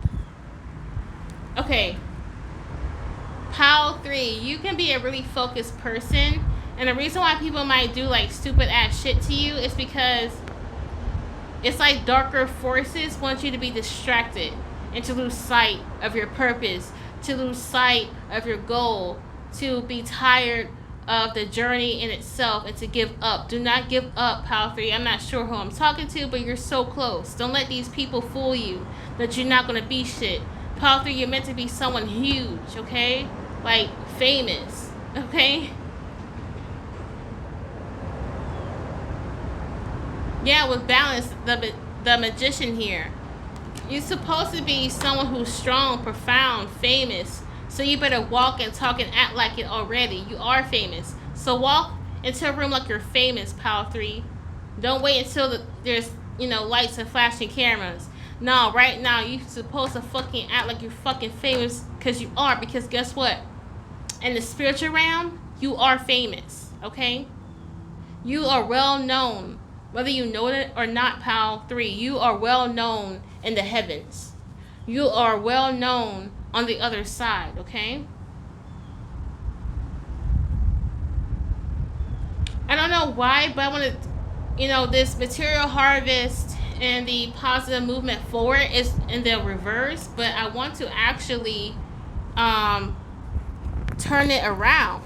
Okay. Pile 3, you can be a really focused person. And the reason why people might do like stupid ass shit to you is because it's like darker forces want you to be distracted and to lose sight of your purpose, to lose sight of your goal, to be tired of the journey in itself, and to give up. Do not give up, Pile 3. I'm not sure who I'm talking to, but you're so close. Don't let these people fool you that you're not going to be shit. Pile 3, you're meant to be someone huge, okay? Like, famous, okay? Yeah, with balance, the magician here. You're supposed to be someone who's strong, profound, famous. So you better walk and talk and act like it already. You are famous. So walk into a room like you're famous, Pile 3. Don't wait until there's, lights and flashing cameras. No, right now, you're supposed to fucking act like you're fucking famous because you are. Because guess what? In the spiritual realm, you are famous, okay? You are well known. Whether you know it or not, Pile 3, you are well known in the heavens. You are well known on the other side, okay? I don't know why, but I want to, this material harvest and the positive movement forward is in the reverse, but I want to actually turn it around.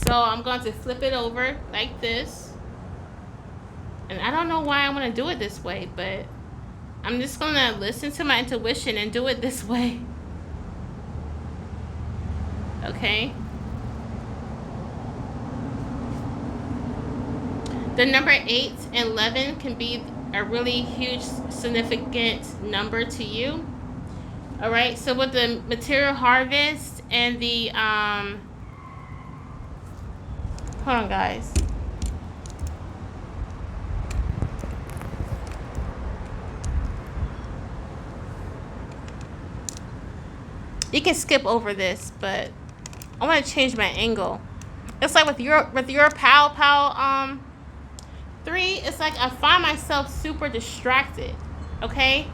So I'm going to flip it over like this. And I don't know why I want to do it this way, but I'm just going to listen to my intuition and do it this way. Okay? The number 8 and 11 can be a really huge, significant number to you. Alright, so with the material harvest and the, hold on guys. You can skip over this, but I want to change my angle. It's like with your Pal 3, it's like I find myself super distracted. Okay?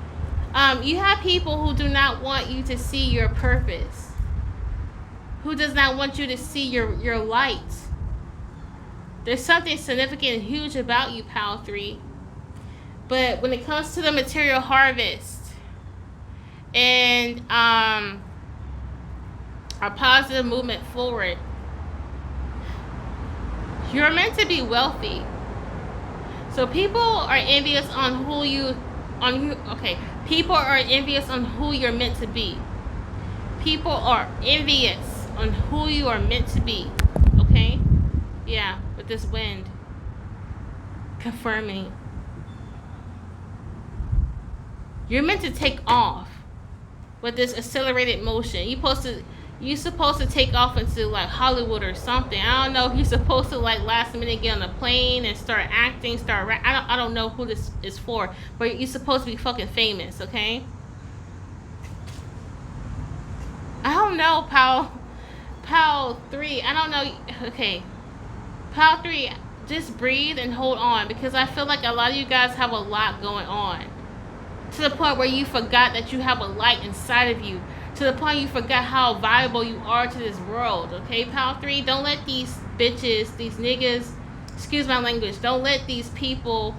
You have people who do not want you to see your purpose. Who does not want you to see your light. There's something significant and huge about you, Pal 3. But when it comes to the material harvest and a positive movement forward, you're meant to be wealthy. So people are envious on people are envious on who you're meant to be. People are envious on who you are meant to be. Okay? Yeah, with this wind confirming. You're meant to take off with this accelerated motion. You're supposed to take off into like Hollywood or something. I don't know if you're supposed to like last minute get on a plane and start acting, I don't know who this is for, but you're supposed to be fucking famous, okay? I don't know, Pal 3. I don't know. Okay, Pal 3. Just breathe and hold on, because I feel like a lot of you guys have a lot going on, to the point where you forgot that you have a light inside of you, to to the point you forgot how valuable you are to this world. Okay, Pal 3? Don't let these bitches, these niggas, excuse my language, don't let these people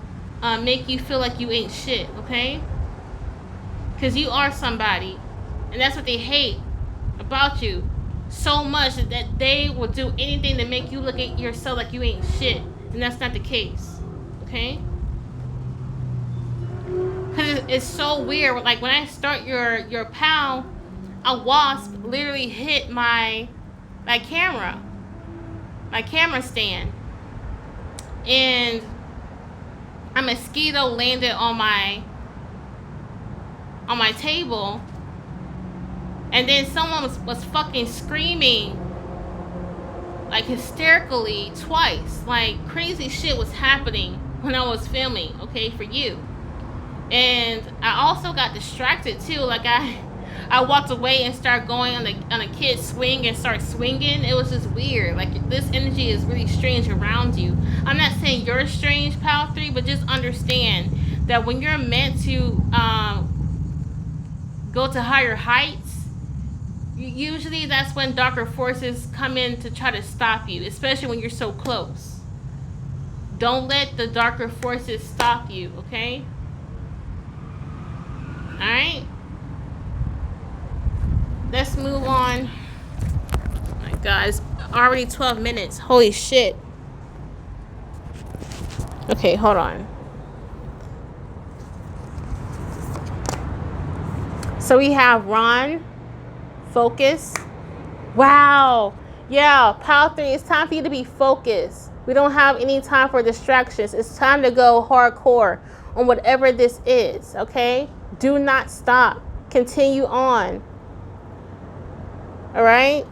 make you feel like you ain't shit, okay? Because you are somebody. And that's what they hate about you so much, that they will do anything to make you look at yourself like you ain't shit. And that's not the case, okay? Because it's so weird. Like, when I start your pal, a wasp literally hit my camera stand, and a mosquito landed on my table, and then someone was fucking screaming like hysterically twice. Like, crazy shit was happening when I was filming, okay, for you. And I also got distracted too. Like, I walked away and started going on a kid's swing and start swinging. It was just weird. Like, this energy is really strange around you. I'm not saying you're strange, Pal 3, but just understand that when you're meant to go to higher heights, usually that's when darker forces come in to try to stop you, especially when you're so close. Don't let the darker forces stop you, okay? Alright? Let's move on. Oh my God, it's already 12 minutes. Holy shit. Okay, hold on. So we have Ron, focus. Wow. Yeah, Pal 3, it's time for you to be focused. We don't have any time for distractions. It's time to go hardcore on whatever this is, okay? Do not stop. Continue on. All right?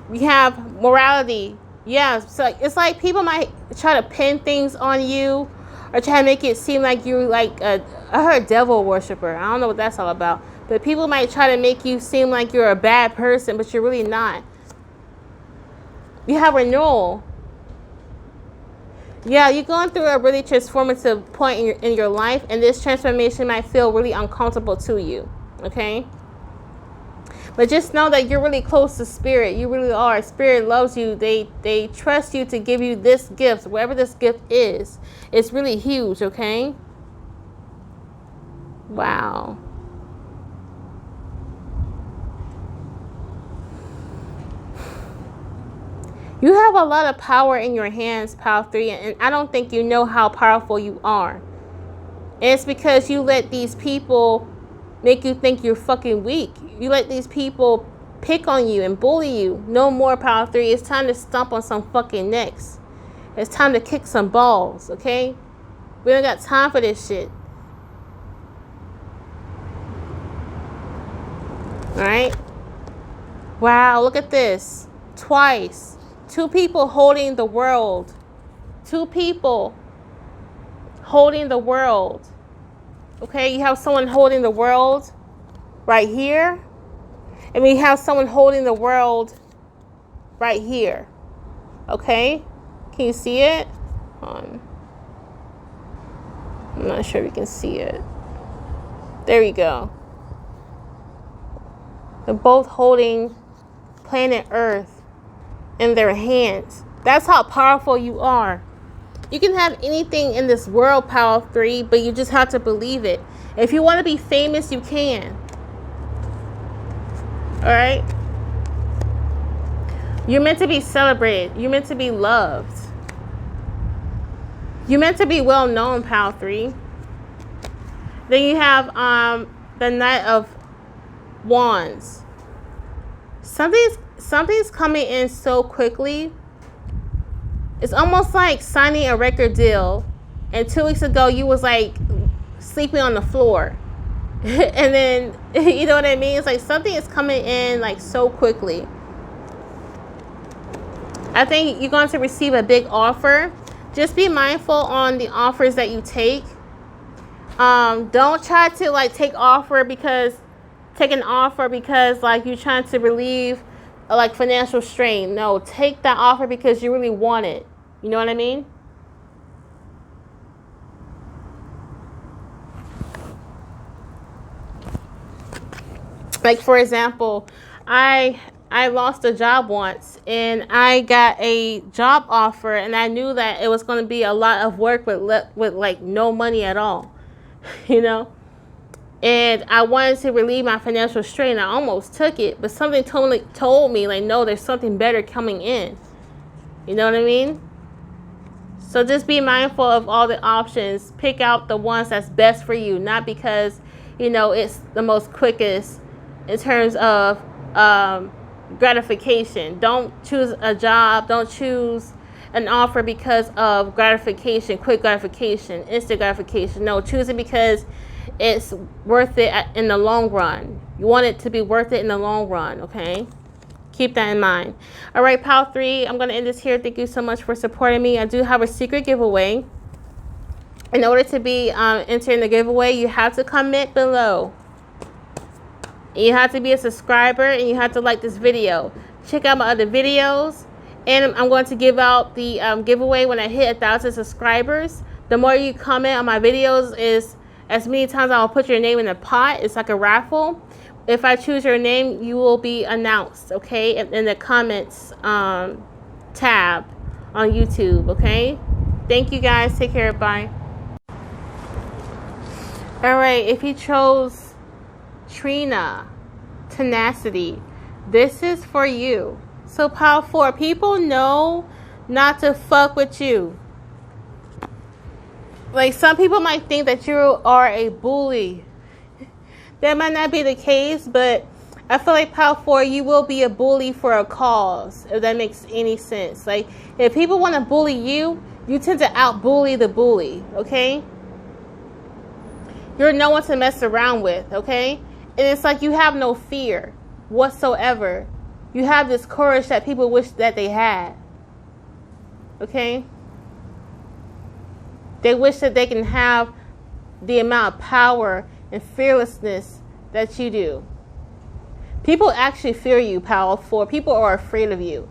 We have morality. Yeah, so it's like people might try to pin things on you or try to make it seem like you're like I heard devil worshiper. I don't know what that's all about. But people might try to make you seem like you're a bad person, but you're really not. You have renewal. Yeah, you're going through a really transformative point in your life, and this transformation might feel really uncomfortable to you, okay? But just know that you're really close to Spirit. You really are. Spirit loves you. They trust you to give you this gift, whatever this gift is. It's really huge, okay? Wow. You have a lot of power in your hands, Pal 3, and I don't think you know how powerful you are. And it's because you let these people make you think you're fucking weak. You let these people pick on you and bully you. No more, Pal 3. It's time to stomp on some fucking necks. It's time to kick some balls, okay? We don't got time for this shit. Alright? Wow, look at this. Twice. 2 people holding the world. 2 people holding the world. Okay, you have someone holding the world right here. And we have someone holding the world right here. Okay? Can you see it? I'm not sure if you can see it. There you go. They're both holding planet Earth in their hands. That's how powerful you are. You can have anything in this world, Pal 3, but you just have to believe it. If you want to be famous, you can. Alright? You're meant to be celebrated. You're meant to be loved. You're meant to be well known, Pal 3. Then you have the Knight of Wands. Something's coming in so quickly. It's almost like signing a record deal, and 2 weeks ago you was like sleeping on the floor. And then, you know what I mean? It's like something is coming in like so quickly. I think you're going to receive a big offer. Just be mindful on the offers that you take. Don't try to like take an offer because like you're trying to relieve like financial strain. No, take that offer because you really want it. You know what I mean? Like, for example, I lost a job once, and I got a job offer, and I knew that it was going to be a lot of work with like no money at all, you know. And I wanted to relieve my financial strain. I almost took it, but something told me like, no, there's something better coming in. You know what I mean? So just be mindful of all the options. Pick out the ones that's best for you, not because, you know, it's the most quickest in terms of gratification. Don't choose a job. Don't choose an offer because of gratification, quick gratification, instant gratification. No, choose it because it's worth it in the long run. You want it to be worth it in the long run, okay? Keep that in mind. All right, Pile 3, I'm going to end this here. Thank you so much for supporting me. I do have a secret giveaway. In order to be entering the giveaway, you have to comment below. You have to be a subscriber, and you have to like this video. Check out my other videos. And I'm going to give out the giveaway when I hit 1,000 subscribers. The more you comment on my videos is as many times I'll put your name in a pot. It's like a raffle. If I choose your name, you will be announced, okay, in the comments tab on YouTube, okay? Thank you, guys. Take care. Bye. All right, if you chose Trina, tenacity, this is for you. So, Pile 4, people know not to fuck with you. Like, some people might think that you are a bully. That might not be the case, but I feel like Pile 4, you will be a bully for a cause, if that makes any sense. Like, if people want to bully you, you tend to out-bully the bully, okay? You're no one to mess around with, okay? And it's like you have no fear whatsoever. You have this courage that people wish that they had, okay? They wish that they can have the amount of power and fearlessness that you do. People actually fear you, Pile 4. People are afraid of you.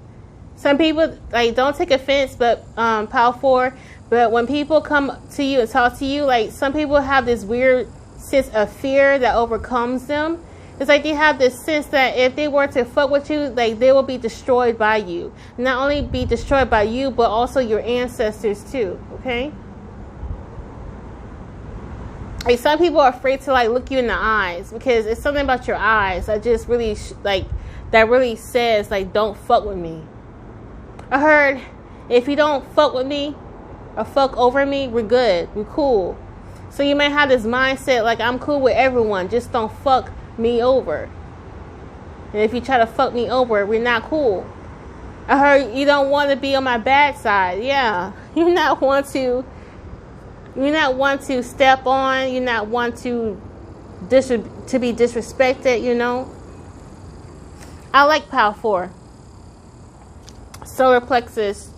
Some people, like, don't take offense, but Pile 4, but when people come to you and talk to you, like, some people have this weird sense of fear that overcomes them. It's like they have this sense that if they were to fuck with you, like, they will be destroyed by you. Not only be destroyed by you, but also your ancestors too, okay? Like, some people are afraid to, like, look you in the eyes because it's something about your eyes that just really, that really says, like, don't fuck with me. I heard, if you don't fuck with me or fuck over me, we're good. We're cool. So you may have this mindset, like, I'm cool with everyone. Just don't fuck me over. And if you try to fuck me over, we're not cool. I heard you don't want to be on my bad side. Yeah. You not want to step on. You not want to be disrespected, you know. I like Pile 4. Solar Plexus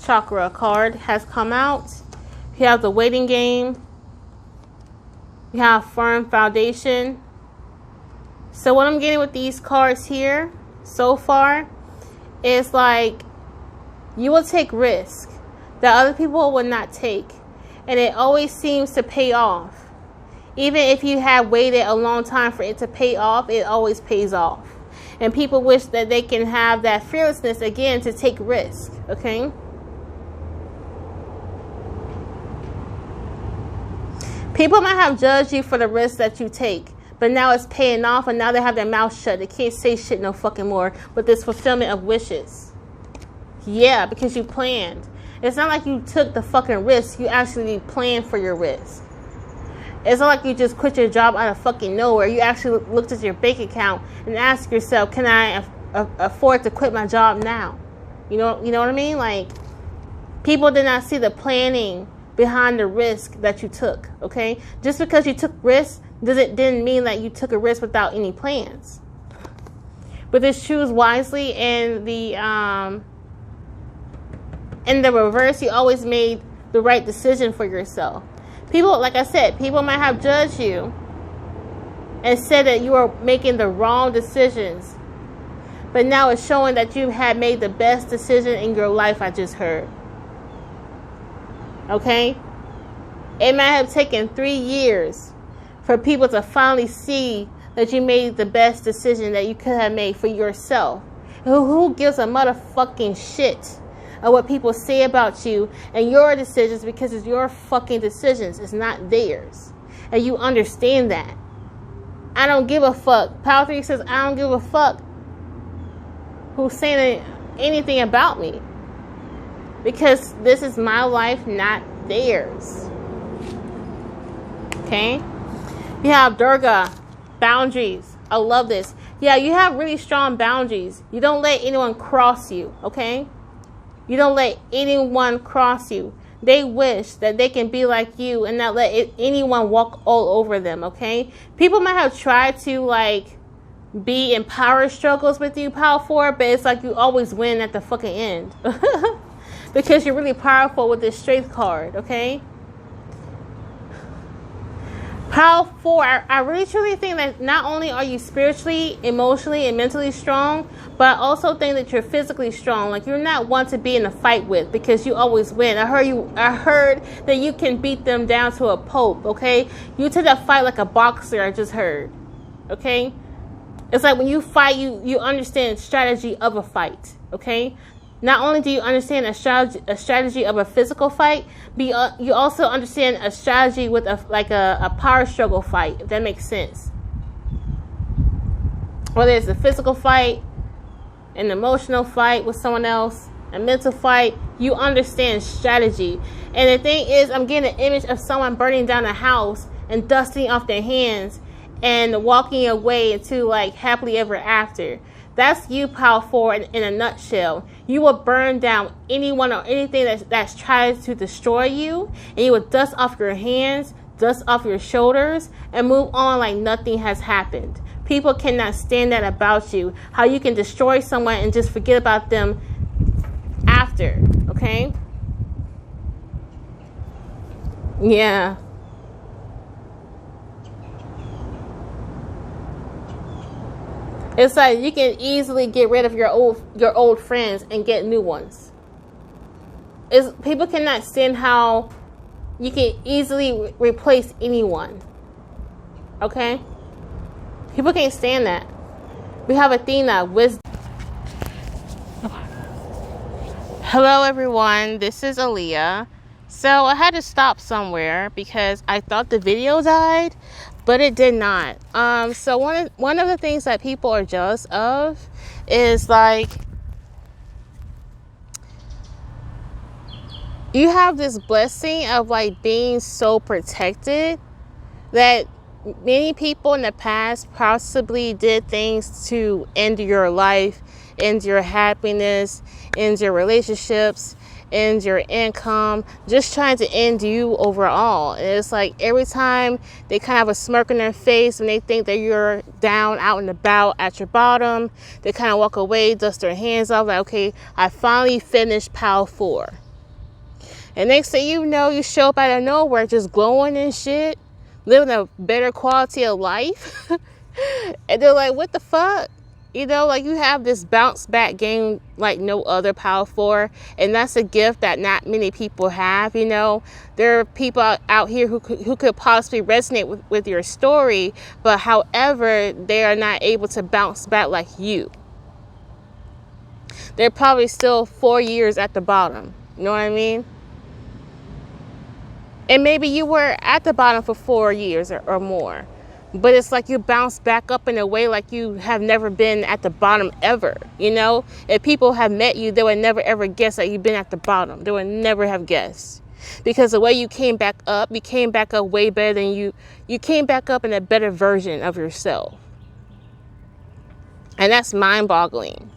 Chakra card has come out. You have the waiting game. You have firm foundation. So what I'm getting with these cards here so far is like you will take risk that other people will not take. And it always seems to pay off. Even if you have waited a long time for it to pay off, it always pays off. And people wish that they can have that fearlessness again to take risk, okay? People might have judged you for the risk that you take, but now it's paying off, and now they have their mouth shut. They can't say shit no fucking more with this fulfillment of wishes. Yeah, because you planned. It's not like you took the fucking risk. You actually planned for your risk. It's not like you just quit your job out of fucking nowhere. You actually looked at your bank account and asked yourself, can I afford to quit my job now? You know what I mean? Like, people did not see the planning behind the risk that you took, okay? Just because you took risks didn't mean that you took a risk without any plans. But just choose wisely, and in the reverse, you always made the right decision for yourself. People, like I said, people might have judged you and said that you are making the wrong decisions. But now it's showing that you had made the best decision in your life, I just heard. Okay? It might have taken 3 years for people to finally see that you made the best decision that you could have made for yourself. Who gives a motherfucking shit of what people say about you and your decisions, because it's your fucking decisions. It's not theirs. And you understand that. I don't give a fuck. Power 3 says, I don't give a fuck who's saying anything about me. Because this is my life, not theirs. Okay? You have Durga, boundaries. I love this. Yeah, you have really strong boundaries. You don't let anyone cross you, okay? You don't let anyone cross you. They wish that they can be like you and not let anyone walk all over them, okay? People might have tried to, like, be in power struggles with you, Power 4, but it's like you always win at the fucking end. Because you're really powerful with this strength card, okay? Power 4, I really truly think that not only are you spiritually, emotionally, and mentally strong, but I also think that you're physically strong. Like, you're not one to be in a fight with because you always win. I heard that you can beat them down to a pulp, okay? You take a fight like a boxer, I just heard, okay? It's like when you fight, you understand strategy of a fight, okay? Not only do you understand a strategy of a physical fight, but you also understand a strategy with a power struggle fight, if that makes sense. Whether it's a physical fight, an emotional fight with someone else, a mental fight, you understand strategy. And the thing is, I'm getting an image of someone burning down a house and dusting off their hands and walking away into, like, happily ever after. That's you, Power 4, in a nutshell. You will burn down anyone or anything that's tried to destroy you, and you will dust off your hands, dust off your shoulders, and move on like nothing has happened. People cannot stand that about you. How you can destroy someone and just forget about them after, okay? Yeah. It's like you can easily get rid of your old friends and get new ones. People cannot stand how you can easily replace anyone. Okay? People can't stand that. We have Athena, wisdom. Hello everyone, this is Aaliyah. So I had to stop somewhere because I thought the video died, but it did not. So one of the things that people are jealous of is, like, you have this blessing of, like, being so protected that many people in the past possibly did things to end your life, end your happiness, end your relationships, end your income, just trying to end you overall. And it's like every time they kind of have a smirk on their face and they think that you're down, out and about at your bottom, they kind of walk away, dust their hands off, like, okay, I finally finished Power 4. And next thing you know, you show up out of nowhere just glowing and shit, living a better quality of life. And they're like, what the fuck? You know, like, you have this bounce back game like no other, Power 4. And that's a gift that not many people have, you know. There are people out here who could possibly resonate with your story. But however, they are not able to bounce back like you. They're probably still 4 years at the bottom. You know what I mean? And maybe you were at the bottom for 4 years or more. But it's like you bounce back up in a way like you have never been at the bottom ever, you know? If people have met you, they would never ever guess that you've been at the bottom. They would never have guessed. Because the way you came back up way better than you came back up in a better version of yourself. And that's mind-boggling.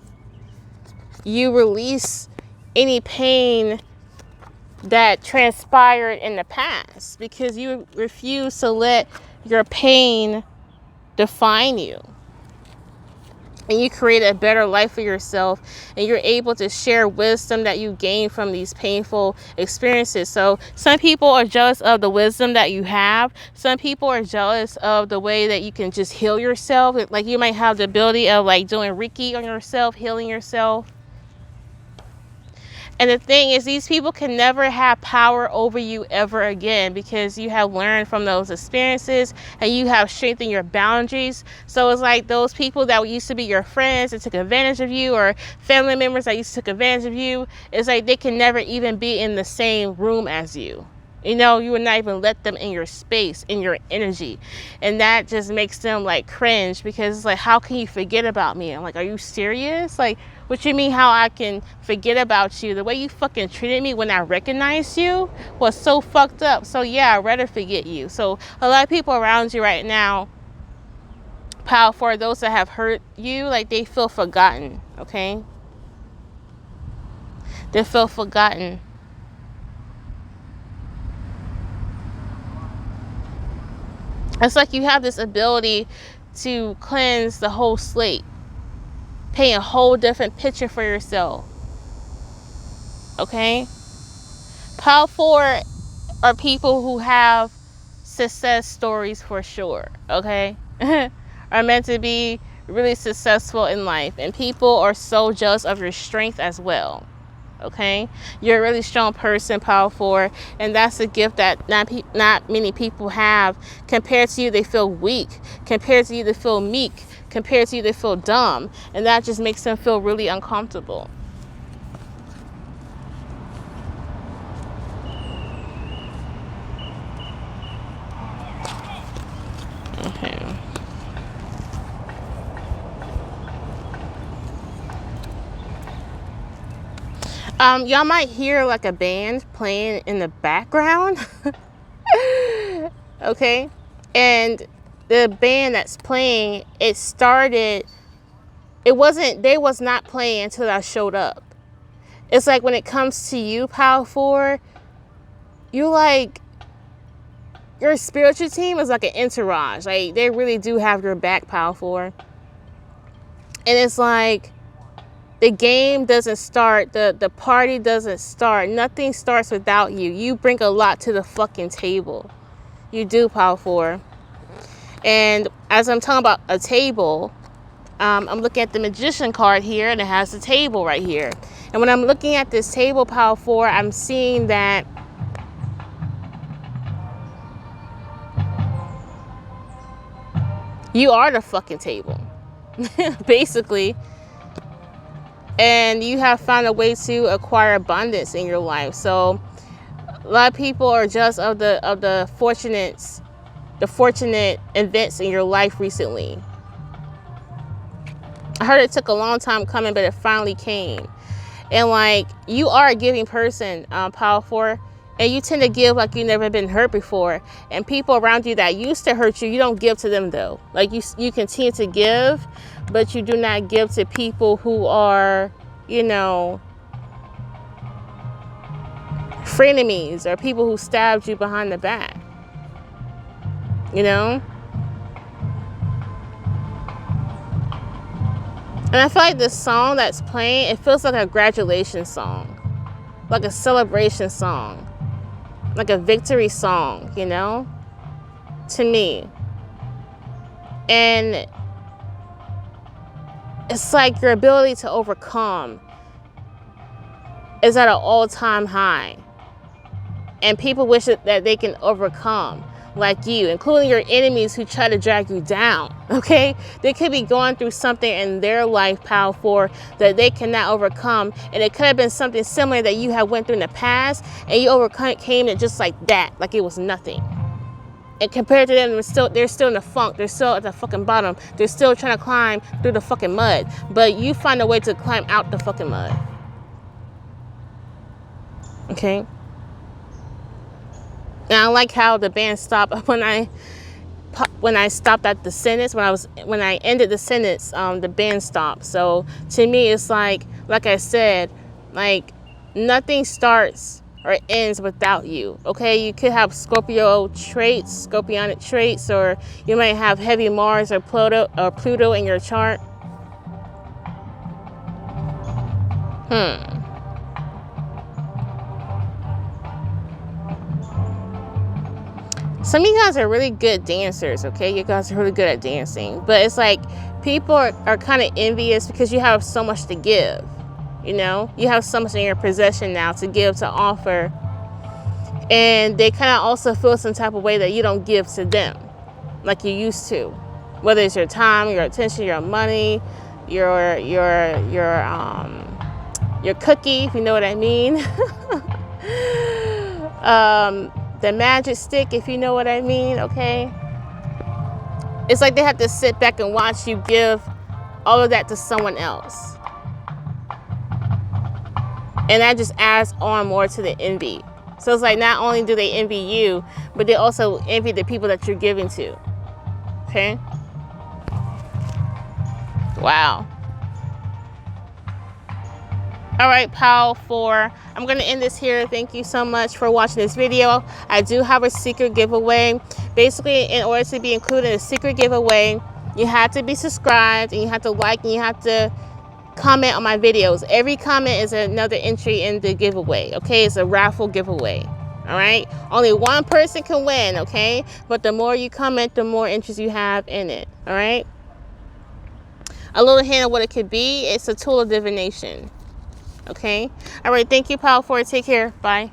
You release any pain that transpired in the past because you refuse to let your pain define you. And you create a better life for yourself, and you're able to share wisdom that you gain from these painful experiences. So some people are jealous of the wisdom that you have. Some people are jealous of the way that you can just heal yourself. Like, you might have the ability of, like, doing Reiki on yourself, healing yourself. And the thing is, these people can never have power over you ever again, because you have learned from those experiences and you have strengthened your boundaries. So it's like those people that used to be your friends that took advantage of you, or family members that used to take advantage of you, it's like they can never even be in the same room as you. You know, you would not even let them in your space, in your energy. And that just makes them like cringe, because it's like, how can you forget about me? I'm like, are you serious? Like, what you mean how I can forget about you? The way you fucking treated me when I recognized you was so fucked up. So yeah, I'd rather forget you. So a lot of people around you right now, Power for those that have hurt you, like they feel forgotten, okay? They feel forgotten. It's like you have this ability to cleanse the whole slate, paint a whole different picture for yourself. Okay? Power 4 are people who have success stories for sure. Okay? Are meant to be really successful in life. And people are so jealous of your strength as well. Okay, you're a really strong person, Power 4, and that's a gift that not many people have. Compared to you, they feel weak. Compared to you, they feel meek. Compared to you, they feel dumb, and that just makes them feel really uncomfortable. Okay. Y'all might hear like a band playing in the background. Okay, and the band that's playing, they was not playing until I showed up. It's like when it comes to you, Power 4, you like, your spiritual team is like an entourage. Like they really do have your back, Power 4. And it's like, the game doesn't start, the party doesn't start, nothing starts without you. You bring a lot to the fucking table. You do, Power 4. And as I'm talking about a table, I'm looking at the Magician card here, and it has the table right here. And when I'm looking at this table, Power 4, I'm seeing that you are the fucking table, basically. And you have found a way to acquire abundance in your life. So a lot of people are just of the fortunate events in your life recently. I heard it took a long time coming, but it finally came. And like, you are a giving person, Power 4, and you tend to give like you've never been hurt before. And people around you that used to hurt you, you don't give to them though. Like you continue to give, but you do not give to people who are, you know, frenemies or people who stabbed you behind the back. You know? And I feel like the song that's playing, it feels like a graduation song, like a celebration song, like a victory song, you know, to me. And it's like your ability to overcome is at an all-time high. And people wish that they can overcome like you, including your enemies who try to drag you down, okay? They could be going through something in their life, Power 4, that they cannot overcome. And it could have been something similar that you have went through in the past, and you overcame it just like that, like it was nothing. And compared to them, they're still in the funk. They're still at the fucking bottom. They're still trying to climb through the fucking mud. But you find a way to climb out the fucking mud. Okay? And I like how the band stopped when I stopped at the sentence. When I ended the sentence, the band stopped. So to me, it's like I said, like nothing starts or ends without you. Okay, you could have scorpionic traits, or you might have heavy Mars or Pluto in your chart. Some of you guys are really good dancers, okay? You guys are really good at dancing. But it's like people are kind of envious because you have so much to give, You know, you have so much in your possession now to give, to offer. And they kind of also feel some type of way that you don't give to them like you used to. Whether it's your time, your attention, your money, your cookie, if you know what I mean. The magic stick, if you know what I mean, okay? It's like they have to sit back and watch you give all of that to someone else. And that just adds on more to the envy. So it's like not only do they envy you, but they also envy the people that you're giving to. Okay? Wow. All right, pile 4. I'm going to end this here. Thank you so much for watching this video. I do have a secret giveaway. Basically, in order to be included in a secret giveaway, you have to be subscribed, and you have to like, and you have to comment on my videos. Every comment is another entry in the giveaway. Okay, it's a raffle giveaway. All right, only one person can win. Okay, but the more you comment, the more interest you have in it. All right, a little hint of what it could be. It's a tool of divination. Okay, all right, thank you, pile 4. Take care. Bye.